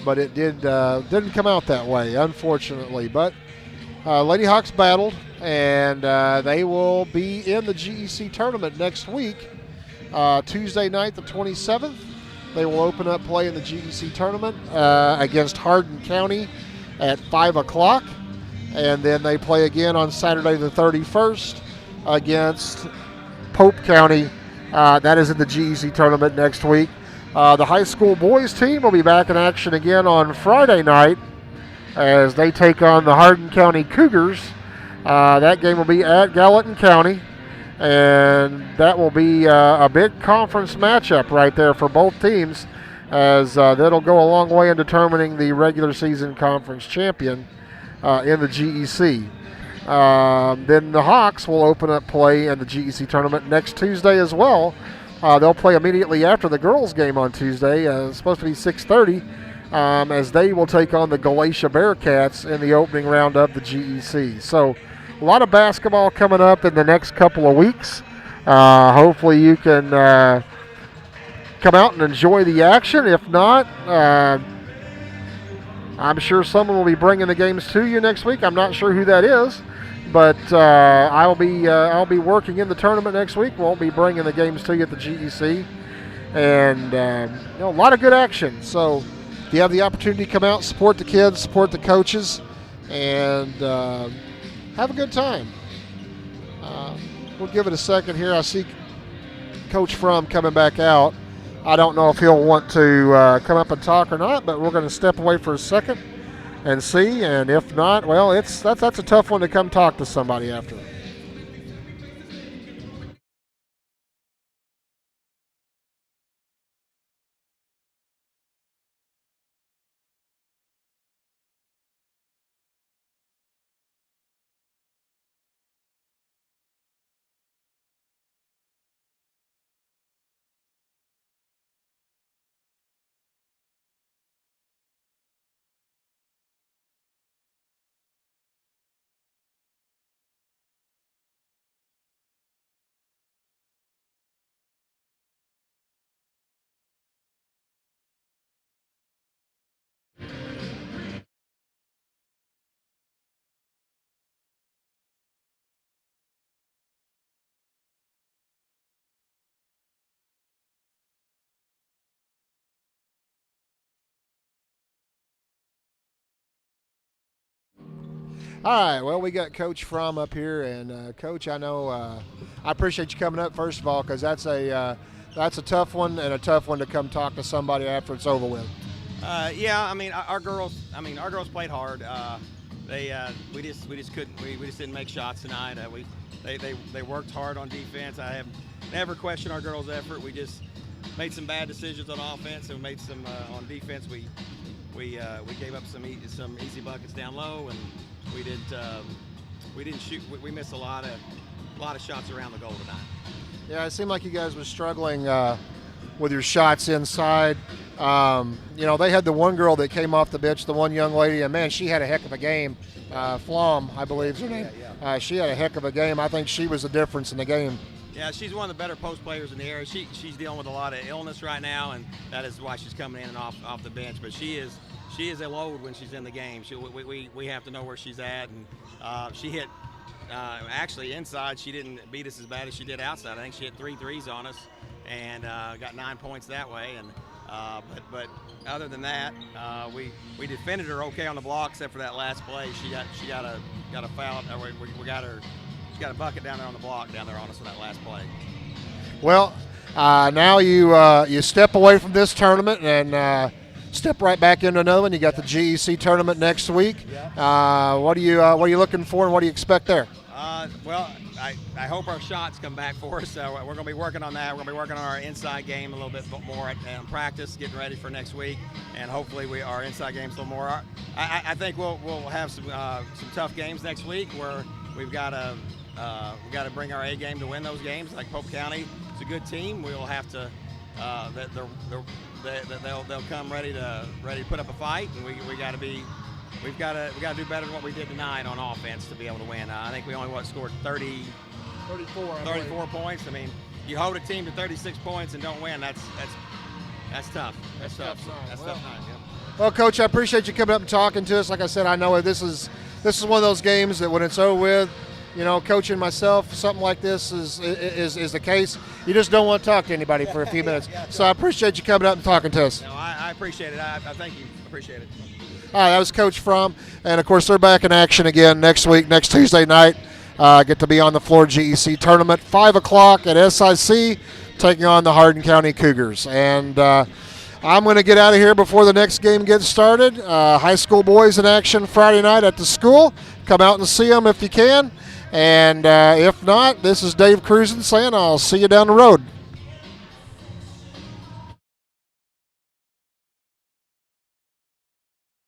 But it didn't come out that way, unfortunately. But Lady Hawks battled, and they will be in the GEC tournament next week, Tuesday night the 27th. They will open up play in the GEC tournament against Hardin County at 5 o'clock. And then they play again on Saturday the 31st against Pope County. That is in the GEC tournament next week. The high school boys team will be back in action again on Friday night as they take on the Hardin County Cougars. That game will be at Gallatin County, and that will be a big conference matchup right there for both teams, as that'll go a long way in determining the regular season conference champion in the GEC. Then the Hawks will open up play in the GEC tournament next Tuesday as well. They'll play immediately after the girls' game on Tuesday. It's supposed to be 6:30, as they will take on the Galatia Bearcats in the opening round of the GEC. So a lot of basketball coming up in the next couple of weeks. Hopefully you can come out and enjoy the action. If not, I'm sure someone will be bringing the games to you next week. I'm not sure who that is, but I'll be working in the tournament next week. Won't be bringing the games to you at the GEC, and a lot of good action. So if you have the opportunity to come out, support the kids, support the coaches, and have a good time. We'll give it a second here. I see Coach Frum coming back out. I don't know if he'll want to come up and talk or not, but we're going to step away for a second and see. And if not, well, that's a tough one to come talk to somebody after. All right, well, we got Coach Frum up here, and Coach, I know I appreciate you coming up first of all, because that's a tough one, and a tough one to come talk to somebody after it's over with. Yeah, I mean our girls played hard. We just couldn't. We just didn't make shots tonight. They worked hard on defense. I have never questioned our girls' effort. We just made some bad decisions on offense and made some on defense. We gave up some easy buckets down low, and we didn't shoot. We missed a lot of shots around the goal tonight. Yeah, it seemed like you guys were struggling with your shots inside. They had the one girl that came off the bench, the one young lady, and man, she had a heck of a game. Flom, I believe is her name. Yeah. She had a heck of a game. I think she was the difference in the game. Yeah, she's one of the better post players in the area. She's dealing with a lot of illness right now, and that is why she's coming in and off the bench. But she is a load when she's in the game. We have to know where she's at, and she hit. Actually, inside she didn't beat us as bad as she did outside. I think she hit 3 threes on us, and got 9 points that way. And but other than that, we defended her okay on the block, except for that last play. She got a foul. We got her. She got a bucket down there on the block down there on us on that last play. Well, now you step away from this tournament and step right back into another one. You got the GEC tournament next week. What are you looking for, and what do you expect there? Well, I hope our shots come back for us. We're going to be working on that. We're going to be working on our inside game a little bit more in practice, getting ready for next week, and hopefully our inside game's a little more. I think we'll have some tough games next week where we've got to bring our A game to win those games. Like Pope County, it's a good team. We'll have to. They'll come ready to put up a fight, and we got to be. We've got to do better than what we did tonight on offense to be able to win. I think we only scored 34 points. I mean, you hold a team to 36 points and don't win. That's tough. That's tough. That's tough. Yeah. Well, Coach, I appreciate you coming up and talking to us. Like I said, I know this is one of those games that when it's over with, coaching myself, something like this is the case. You just don't want to talk to anybody for a few minutes. So I appreciate you coming up and talking to us. No, I appreciate it. I thank you. Appreciate it. All right, that was Coach Frum. And, of course, they're back in action again next week, next Tuesday night. Get to be on the floor GEC tournament, 5 o'clock at SIC, taking on the Hardin County Cougars. And I'm going to get out of here before the next game gets started. High school boys in action Friday night at the school. Come out and see them if you can. And if not, this is Dave Cruzen saying I'll see you down the road.